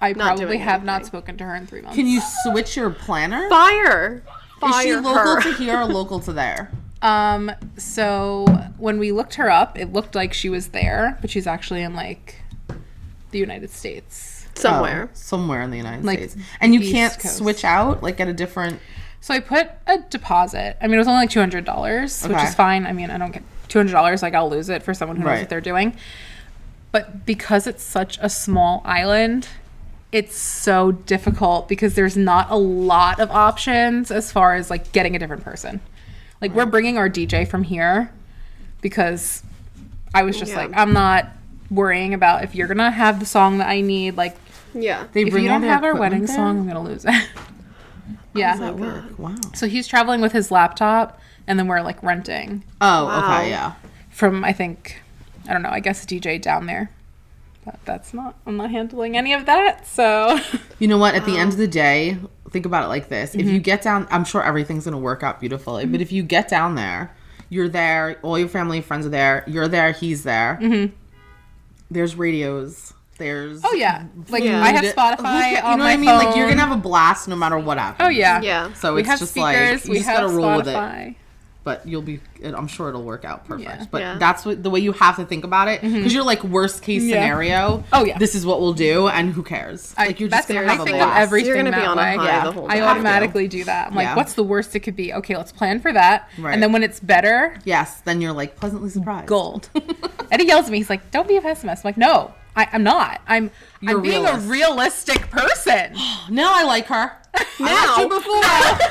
Speaker 2: I
Speaker 1: Not
Speaker 2: probably
Speaker 1: doing
Speaker 2: have not
Speaker 1: anything.
Speaker 2: spoken to her in 3 months.
Speaker 3: Can you switch your planner?
Speaker 1: Fire.
Speaker 3: Is she
Speaker 1: Fire
Speaker 3: local
Speaker 1: her.
Speaker 3: to here or local to there?
Speaker 2: So when we looked her up, it looked like she was there, but she's actually in like the United States.
Speaker 1: Somewhere.
Speaker 3: Oh, somewhere in the United
Speaker 2: Like,
Speaker 3: States. And you
Speaker 2: East
Speaker 3: can't
Speaker 2: Coast.
Speaker 3: switch out like at a different.
Speaker 2: So I put a deposit. I mean, it was only like $200, which
Speaker 3: Okay.
Speaker 2: is fine. I mean, I don't get $200. Like, I'll lose it for someone who knows
Speaker 3: Right.
Speaker 2: what they're doing. But because it's such a small island, it's so difficult because there's not a lot of options as far as like getting a different person. Like, we're bringing our DJ from here because I was just
Speaker 1: Yeah.
Speaker 2: like, I'm not worrying about if you're gonna have the song that I need. Like,
Speaker 1: Yeah.
Speaker 3: They
Speaker 2: if
Speaker 3: bring
Speaker 2: you
Speaker 3: all
Speaker 2: don't
Speaker 3: their
Speaker 2: have our
Speaker 3: equipment
Speaker 2: wedding
Speaker 3: there?
Speaker 2: song, I'm gonna lose it. Yeah.
Speaker 3: How does that work? Wow.
Speaker 2: So he's traveling with his laptop, and then we're like renting
Speaker 3: Oh,
Speaker 1: Wow.
Speaker 3: okay, yeah.
Speaker 2: from I don't know, I guess a DJ down there. But I'm not handling any of that. So
Speaker 3: You know what? At the end of the day, think about it like this. If
Speaker 2: Mm-hmm.
Speaker 3: you get down, I'm sure everything's going to work out beautifully. But if you get down there, you're there, all your family and friends are there, you're there, he's there. There's radios. There's.
Speaker 2: oh yeah, like
Speaker 1: Yeah.
Speaker 2: I have
Speaker 3: You
Speaker 2: Spotify
Speaker 3: know
Speaker 2: on
Speaker 3: what
Speaker 2: my
Speaker 3: I mean?
Speaker 2: phone.
Speaker 3: Like, you're going to have a blast no matter what happens.
Speaker 2: Oh yeah,
Speaker 1: Yeah.
Speaker 3: So
Speaker 2: we
Speaker 3: it's
Speaker 2: have
Speaker 3: just
Speaker 2: speakers.
Speaker 3: like, you
Speaker 2: we
Speaker 3: just
Speaker 2: have
Speaker 3: got to roll with it.
Speaker 2: Spotify.
Speaker 3: but I'm sure it'll work out perfect.
Speaker 2: Yeah.
Speaker 3: But that's the way you have to think about it, because you're like, worst case scenario.
Speaker 2: Oh yeah.
Speaker 3: This is what we'll do, and who cares? Like, you're just gonna have a
Speaker 2: think of
Speaker 3: blast.
Speaker 2: everything
Speaker 1: You're gonna be
Speaker 2: that
Speaker 1: on
Speaker 2: way.
Speaker 1: a high the whole
Speaker 2: I
Speaker 1: time.
Speaker 2: automatically do that. I'm like, what's the worst it could be? Okay, let's plan for that.
Speaker 3: Right.
Speaker 2: And then when it's better,
Speaker 3: Yes, then you're like pleasantly surprised.
Speaker 2: gold. Eddie yells at me. He's like, "Don't be a pessimist." I'm like, "No, I'm not. I'm
Speaker 3: You're
Speaker 2: being
Speaker 3: realist.
Speaker 2: a realistic person."
Speaker 3: Now I like her.
Speaker 1: Now.
Speaker 3: I liked you before.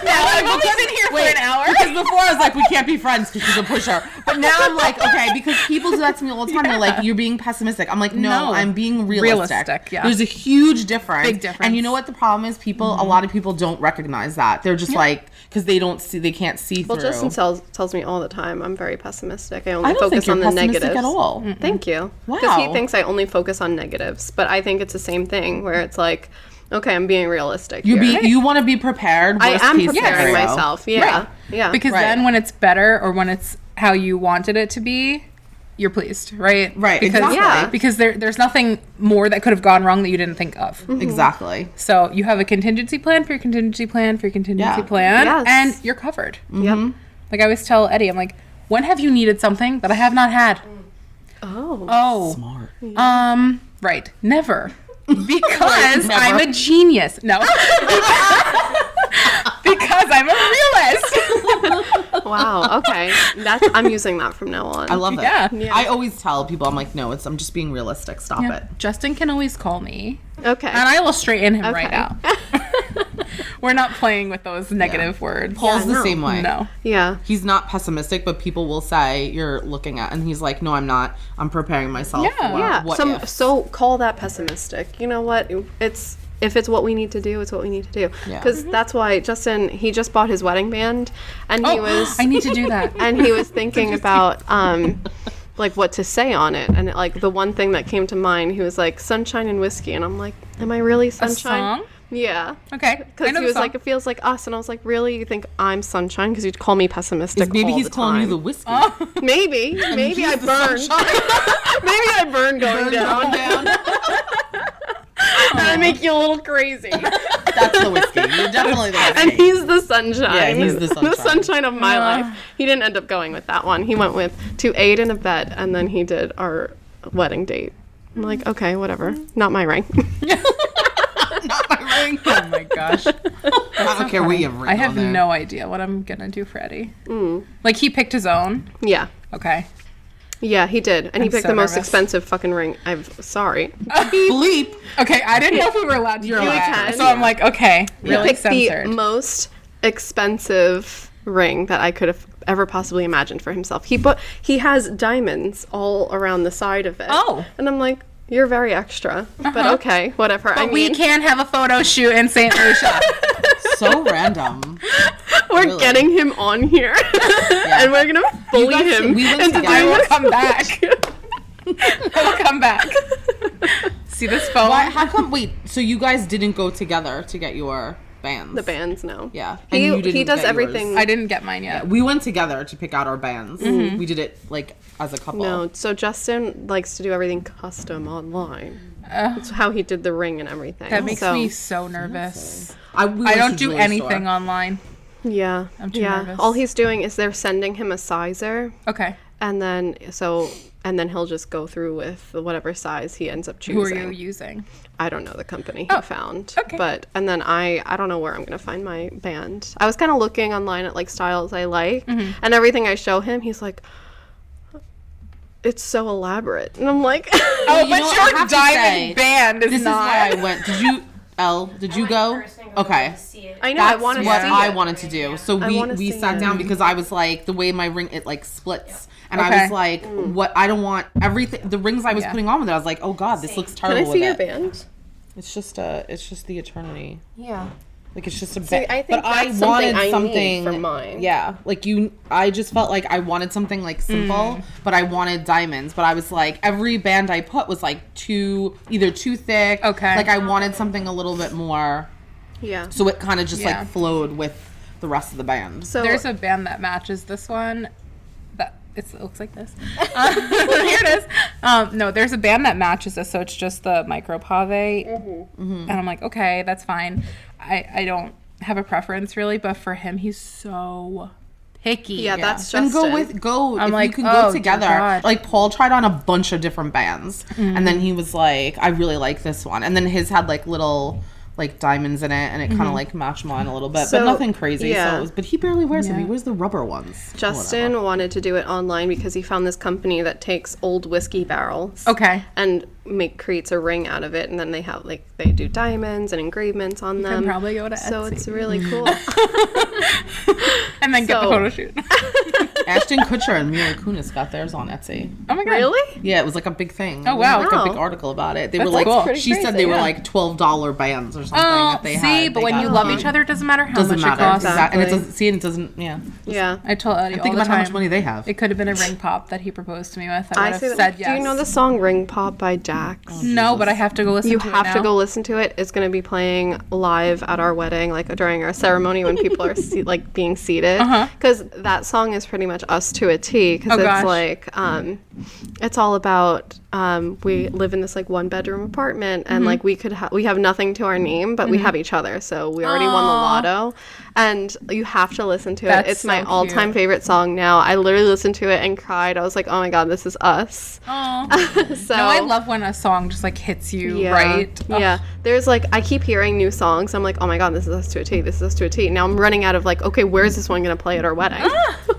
Speaker 2: Now I've only been here for an hour.
Speaker 3: Because before I was like, we can't be friends because she's a pusher. But now I'm like, okay, because people do that to me all the time. They're like, you're being pessimistic. I'm like, no, I'm being realistic.
Speaker 2: Yeah.
Speaker 3: There's a huge difference.
Speaker 2: Big difference.
Speaker 3: And you know what the problem is? A lot of people don't recognize that. They're just like, because they can't see
Speaker 1: Well,
Speaker 3: through.
Speaker 1: Justin tells me all the time I'm very pessimistic. I
Speaker 3: I
Speaker 1: only
Speaker 3: don't think
Speaker 1: focus
Speaker 3: you're
Speaker 1: on the
Speaker 3: pessimistic
Speaker 1: negatives.
Speaker 3: at all.
Speaker 1: Thank you. Because
Speaker 3: Wow.
Speaker 1: he thinks I only focus on negatives, but I think it's the same thing where it's like, okay, I'm being realistic.
Speaker 3: You want to be prepared.
Speaker 1: I
Speaker 3: worst
Speaker 1: am
Speaker 3: case
Speaker 1: preparing
Speaker 3: scenario.
Speaker 1: myself. Yeah,
Speaker 2: Right.
Speaker 1: yeah.
Speaker 2: Because
Speaker 3: Right.
Speaker 2: then when it's better or when it's how you wanted it to be, you're pleased, right?
Speaker 3: Right,
Speaker 2: Because,
Speaker 3: exactly.
Speaker 1: Yeah.
Speaker 2: Because there's nothing more that could have gone wrong that you didn't think of.
Speaker 3: Exactly.
Speaker 2: So you have a contingency plan for your contingency plan for your contingency plan,
Speaker 1: Yes.
Speaker 2: and you're covered.
Speaker 1: Yep.
Speaker 2: Like I always tell Eddie, I'm like, when have you needed something that I have not had? Oh.
Speaker 3: Smart.
Speaker 2: Right. Never. Because
Speaker 3: never.
Speaker 2: I'm a genius. No. Because I'm a realist.
Speaker 1: Wow. Okay. I'm using that from now on.
Speaker 3: I love it.
Speaker 2: Yeah.
Speaker 3: I always tell people, I'm like, no, I'm just being realistic. Stop it.
Speaker 2: Justin can always call me,
Speaker 1: Okay.
Speaker 2: and I will straighten him right
Speaker 1: Okay.
Speaker 2: out. We're not playing with those negative words.
Speaker 3: Paul's the
Speaker 1: no.
Speaker 3: same way.
Speaker 2: No.
Speaker 1: Yeah.
Speaker 3: He's not pessimistic, but people will say you're looking at, and he's like, no, I'm not. I'm preparing myself
Speaker 2: Yeah.
Speaker 3: for
Speaker 1: Yeah.
Speaker 3: what ifs.
Speaker 1: So call that pessimistic. You know what? If it's what we need to do, it's what we need to do.
Speaker 3: Yeah.
Speaker 1: Because that's why Justin, he just bought his wedding band, and he was
Speaker 2: I need to do that.
Speaker 1: and he was thinking about like what to say on it, and like the one thing that came to mind, he was like sunshine and whiskey, and I'm like, am I really
Speaker 2: A
Speaker 1: sunshine?
Speaker 2: song?
Speaker 1: Yeah.
Speaker 2: Okay. I
Speaker 1: Because
Speaker 2: know
Speaker 1: he
Speaker 2: the
Speaker 1: was
Speaker 2: song.
Speaker 1: like, it feels like us, and I was like, really? You think I'm sunshine? Because you'd call me pessimistic.
Speaker 3: Maybe
Speaker 1: all
Speaker 3: he's
Speaker 1: the
Speaker 3: calling you
Speaker 1: time.
Speaker 3: the whiskey.
Speaker 1: Maybe I
Speaker 3: He's the
Speaker 1: burned.
Speaker 3: sunshine.
Speaker 1: Maybe I burned going down. And I make you a little crazy.
Speaker 3: That's the whiskey. You're definitely the whiskey.
Speaker 1: And he's the sunshine.
Speaker 3: Yeah, he's the sunshine.
Speaker 1: The sunshine of my life. He didn't end up going with that one. He went with to aid and abet, and then he did our wedding date. I'm like, okay, whatever. Not my ring.
Speaker 3: Not my ring.
Speaker 2: Oh my gosh.
Speaker 3: I don't care what you have written
Speaker 2: I have
Speaker 3: on there.
Speaker 2: no idea what I'm gonna do for Eddie. Like he picked his own.
Speaker 1: Yeah.
Speaker 2: Okay.
Speaker 1: Yeah, he did. And he
Speaker 2: I'm
Speaker 1: picked
Speaker 2: so
Speaker 1: the most
Speaker 2: nervous.
Speaker 1: expensive fucking ring. Sorry.
Speaker 3: Bleep.
Speaker 2: Okay, I didn't know if we were allowed to do
Speaker 1: You
Speaker 2: that.
Speaker 1: can.
Speaker 2: So I'm like, okay,
Speaker 1: He
Speaker 2: really
Speaker 1: picked
Speaker 2: censored.
Speaker 1: the most expensive ring that I could have ever possibly imagined for himself. He has diamonds all around the side of it.
Speaker 2: Oh.
Speaker 1: And I'm like, you're very extra. But okay, whatever.
Speaker 2: But we can have a photo shoot in St. Lucia.
Speaker 3: So random.
Speaker 1: we're
Speaker 3: really.
Speaker 1: getting him on here. And we're going to bully
Speaker 3: guys-
Speaker 1: him
Speaker 3: we went
Speaker 1: into
Speaker 3: together.
Speaker 2: I
Speaker 1: doing
Speaker 2: will
Speaker 1: this.
Speaker 2: come back. I will come back. See this phone?
Speaker 3: Why? How come? Wait. So you guys didn't go together to get your bands?
Speaker 1: The bands, no.
Speaker 3: Yeah. And you
Speaker 1: He
Speaker 3: didn't
Speaker 1: does
Speaker 3: get
Speaker 1: everything.
Speaker 3: yours.
Speaker 2: I didn't get mine yet.
Speaker 3: We went together to pick out our bands. We did it like as a couple.
Speaker 1: No, so Justin likes to do everything custom online. That's how he did the ring and everything.
Speaker 2: That makes
Speaker 1: So,
Speaker 2: me so nervous.
Speaker 3: we
Speaker 2: I
Speaker 3: went
Speaker 2: don't
Speaker 3: to
Speaker 2: do
Speaker 3: jewelry
Speaker 2: anything
Speaker 3: store.
Speaker 2: online.
Speaker 1: Yeah.
Speaker 2: I'm too
Speaker 1: yeah.
Speaker 2: nervous.
Speaker 1: All he's doing is they're sending him a sizer,
Speaker 2: Okay.
Speaker 1: and then he'll just go through with whatever size he ends up
Speaker 2: Who
Speaker 1: choosing.
Speaker 2: are you using?
Speaker 1: I don't know the company he
Speaker 2: Oh,
Speaker 1: found.
Speaker 2: okay.
Speaker 1: And then I don't know where I'm gonna find my band. I was kind of looking online at like styles I like,
Speaker 2: Mm-hmm.
Speaker 1: and everything I show him, he's like, it's so elaborate, and I'm like,
Speaker 2: Oh,
Speaker 3: you know what? I
Speaker 2: your
Speaker 3: have to
Speaker 2: diamond
Speaker 3: say,
Speaker 2: band is
Speaker 3: This
Speaker 2: not.
Speaker 3: is why I went. Did you? Did you go? Okay.
Speaker 1: I know I
Speaker 3: That's
Speaker 1: want to
Speaker 3: what
Speaker 1: see
Speaker 3: I
Speaker 1: it.
Speaker 3: wanted to do. So
Speaker 1: I wanna
Speaker 3: we
Speaker 1: see
Speaker 3: sat
Speaker 1: it.
Speaker 3: down because I was like, the way my ring, it like splits. And I
Speaker 2: Okay.
Speaker 3: was like, what? I don't want everything. The rings I was
Speaker 2: Yeah.
Speaker 3: putting on with it, I was like, oh God, this looks
Speaker 1: Can
Speaker 3: terrible
Speaker 1: I see
Speaker 3: with
Speaker 1: your
Speaker 3: it.
Speaker 1: band?
Speaker 3: It's just the eternity.
Speaker 1: Yeah.
Speaker 3: Like it's just a
Speaker 1: See,
Speaker 3: bit.
Speaker 1: I think
Speaker 3: but I
Speaker 1: that's something
Speaker 3: wanted
Speaker 1: I need
Speaker 3: something
Speaker 1: for mine.
Speaker 3: Yeah, like I just felt like I wanted something like simple, but I wanted diamonds. But I was like, every band I put was like either too thick.
Speaker 2: Okay.
Speaker 3: Like I wanted something a little bit more,
Speaker 1: Yeah.
Speaker 3: so it kind of just
Speaker 2: Yeah.
Speaker 3: like flowed with the rest of the band.
Speaker 1: So
Speaker 2: There's a band that matches this one. It looks like this. Here it is. No, there's a band that matches this, so it's just the micro pave. And I'm like, okay, that's fine. I don't have a preference really, but for him, he's so picky.
Speaker 1: Yeah, that's
Speaker 3: Then
Speaker 1: Justin.
Speaker 3: I'm
Speaker 2: I'm
Speaker 3: like,
Speaker 2: like,
Speaker 3: you can
Speaker 2: oh,
Speaker 3: go
Speaker 2: dear
Speaker 3: together.
Speaker 2: God.
Speaker 3: Like Paul tried on a bunch of different bands, and then he was like, I really like this one, and then his had like little like diamonds in it, and it kind of like matched mine a little bit,
Speaker 1: So,
Speaker 3: but nothing crazy.
Speaker 1: yeah.
Speaker 3: So it was, but he barely wears them.
Speaker 2: Yeah.
Speaker 3: He wears the rubber ones.
Speaker 1: Justin wanted to do it online because he found this company that takes old whiskey barrels.
Speaker 2: Okay.
Speaker 1: And creates a ring out of it, and then they have like they do diamonds and engravements on them.
Speaker 2: can probably go to
Speaker 1: So
Speaker 2: Etsy.
Speaker 1: it's really cool.
Speaker 2: And then get the
Speaker 1: So-
Speaker 2: photo shoot.
Speaker 3: Ashton Kutcher and Mila Kunis got theirs on Etsy.
Speaker 2: Oh my god.
Speaker 1: Really?
Speaker 3: Yeah, it was like a big thing.
Speaker 2: Oh, wow.
Speaker 3: Like a big
Speaker 1: Wow.
Speaker 3: article about it. They
Speaker 2: That's
Speaker 3: were like,
Speaker 2: cool. Pretty
Speaker 3: she said
Speaker 1: crazy,
Speaker 3: they were
Speaker 1: yeah.
Speaker 3: like $12 bands or something
Speaker 2: Oh,
Speaker 3: that they
Speaker 2: see,
Speaker 3: had.
Speaker 2: but
Speaker 3: They
Speaker 2: when
Speaker 3: got
Speaker 2: you love
Speaker 3: on.
Speaker 2: each other, it doesn't matter how
Speaker 3: Doesn't
Speaker 2: much
Speaker 3: matter.
Speaker 2: it costs.
Speaker 3: Exactly. And it
Speaker 1: Exactly.
Speaker 3: doesn't, see, and it doesn't, yeah.
Speaker 1: Yeah.
Speaker 2: I told Eddie
Speaker 3: And
Speaker 2: all
Speaker 3: think
Speaker 2: the
Speaker 3: about how much
Speaker 2: time.
Speaker 3: money they have.
Speaker 2: It could have been a ring pop that he proposed to me with. I would have
Speaker 1: say
Speaker 2: said
Speaker 1: that.
Speaker 2: yes.
Speaker 1: Do you know the song "Ring Pop" by Jax?
Speaker 2: No, but I have to go listen
Speaker 1: You
Speaker 2: to it
Speaker 1: have to
Speaker 2: now.
Speaker 1: go listen to it. It's going to be playing live at our wedding, like during our ceremony when people are like being seated. Because that song is pretty much us to a T. Because
Speaker 2: Oh,
Speaker 1: it's
Speaker 2: gosh.
Speaker 1: like, it's all about we live in this like 1-bedroom apartment, and like we have nothing to our name, but we have each other. So we already won the lotto, and you have to listen to it.
Speaker 2: That's
Speaker 1: It's my
Speaker 2: so
Speaker 1: all-time
Speaker 2: cute.
Speaker 1: favorite song now. I literally listened to it and cried. I was like, oh my god, this is us.
Speaker 2: Aw.
Speaker 1: So
Speaker 2: No, I love when a song just like hits you
Speaker 1: yeah.
Speaker 2: right. Ugh.
Speaker 1: Yeah. There's like, I keep hearing new songs. I'm like, oh my God, this is us to a T. This is us to a T. Now I'm running out of like, okay, where's this one going to play at our wedding?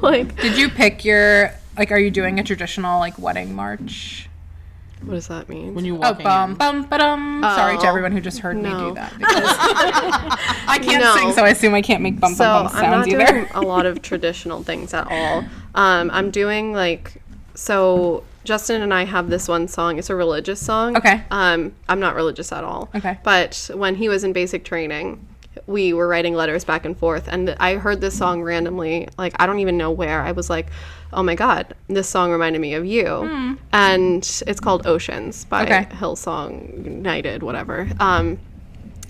Speaker 1: Like,
Speaker 2: Did you pick your like? Are you doing a traditional like wedding march?
Speaker 1: what does that mean?
Speaker 3: When you
Speaker 2: Oh,
Speaker 3: walk
Speaker 2: bum bum ba-dum. Sorry to
Speaker 1: Oh,
Speaker 2: everyone who just heard me
Speaker 1: no.
Speaker 2: do that because I can't
Speaker 1: No.
Speaker 2: sing, so I assume I can't make bum
Speaker 1: So
Speaker 2: bum bum
Speaker 1: I'm not
Speaker 2: sounds either.
Speaker 1: doing a lot of traditional things at all. I'm doing like, so Justin and I have this one song. It's a religious song.
Speaker 2: Okay.
Speaker 1: I'm not religious at all.
Speaker 2: Okay.
Speaker 1: But when he was in basic training, we were writing letters back and forth, and I heard this song randomly. Like, I don't even know where. I was like, oh my God, this song reminded me of you. And it's called Oceans by
Speaker 2: Okay.
Speaker 1: Hillsong United, whatever.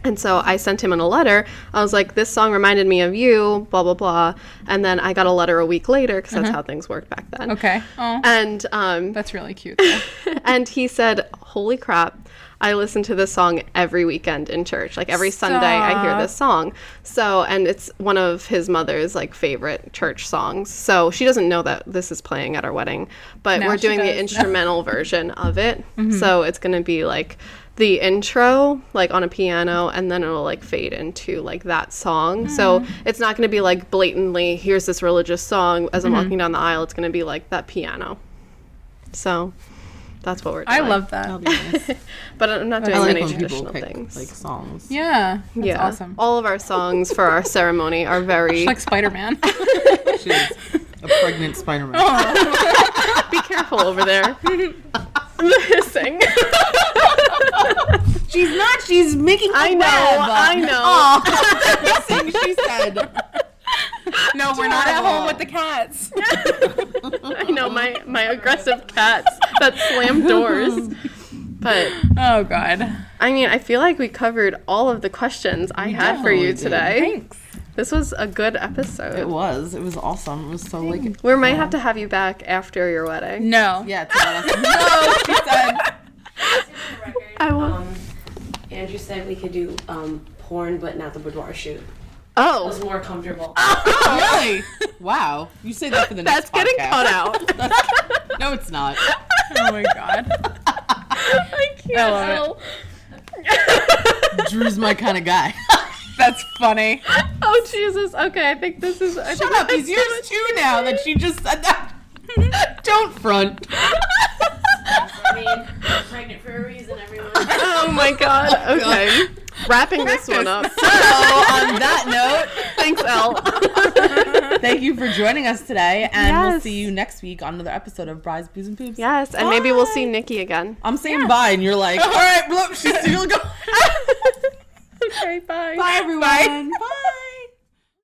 Speaker 1: And so I sent him in a letter. I was like, this song reminded me of you, blah, blah, blah. And then I got a letter a week later, because that's how things worked back then.
Speaker 2: Okay. Oh,
Speaker 1: And
Speaker 2: that's really cute. Though.
Speaker 1: and he said, holy crap, I listen to this song every weekend in church. Like every Sunday I hear this song. So, and it's one of his mother's like favorite church songs. So she doesn't know that this is playing at our wedding, but
Speaker 2: Now
Speaker 1: we're
Speaker 2: she
Speaker 1: doing the
Speaker 2: does.
Speaker 1: instrumental version of it. So it's going to be like the intro like on a piano, and then it'll like fade into like that song. So it's not going to be like blatantly, here's this religious song as I'm walking down the aisle. It's going to be like that piano. So that's what we're doing.
Speaker 2: I love that.
Speaker 3: That'll be nice.
Speaker 1: But I'm not doing
Speaker 3: I like
Speaker 1: any
Speaker 3: when people
Speaker 1: traditional
Speaker 3: pick
Speaker 1: things.
Speaker 3: like songs.
Speaker 2: Yeah, that's
Speaker 1: yeah,
Speaker 2: awesome.
Speaker 1: all of our songs for our ceremony are very.
Speaker 2: She's like Spider-Man.
Speaker 3: She's a pregnant Spider-Man.
Speaker 1: Be careful over there. Hissing.
Speaker 3: She's not. She's making.
Speaker 1: I know.
Speaker 3: Hissing, she said.
Speaker 2: No, we're not at home with the cats.
Speaker 1: I know my aggressive cats that slam doors. But
Speaker 2: Oh God.
Speaker 1: I mean, I feel like we covered all of the questions I had for you
Speaker 3: definitely did.
Speaker 1: today.
Speaker 2: Thanks.
Speaker 1: This was a good episode.
Speaker 3: It was awesome. It was so like.
Speaker 1: We might have to have you back after your wedding.
Speaker 2: No.
Speaker 3: Yeah. To be honest.
Speaker 2: No, she said.
Speaker 4: For the record,
Speaker 1: I will.
Speaker 4: Andrew said we could do porn, but not the boudoir shoot. It
Speaker 1: Oh,
Speaker 4: was more comfortable.
Speaker 3: Really? Wow. You say that for the
Speaker 1: that's
Speaker 3: next
Speaker 1: getting
Speaker 3: podcast.
Speaker 1: cut out.
Speaker 3: No, it's not.
Speaker 2: Oh my God.
Speaker 1: I can't.
Speaker 2: I love
Speaker 3: Drew's my kind of guy.
Speaker 2: That's funny.
Speaker 1: Oh Jesus. Okay, I think this is.
Speaker 3: Shut up. He's yours too now that she just said that. Don't front.
Speaker 4: I mean, I'm pregnant for a reason, everyone.
Speaker 1: Oh my God. Okay. Wrapping this one up.
Speaker 3: So, on that note,
Speaker 1: Thanks, Elle.
Speaker 3: thank you for joining us today, and we'll
Speaker 1: Yes.
Speaker 3: see you next week on another episode of Brides, Booze, and Poops.
Speaker 1: Yes, and maybe we'll see Nikki again.
Speaker 3: I'm saying bye, and you're like, all right, look, she's still going.
Speaker 1: Okay, bye.
Speaker 3: Bye, everyone. Bye.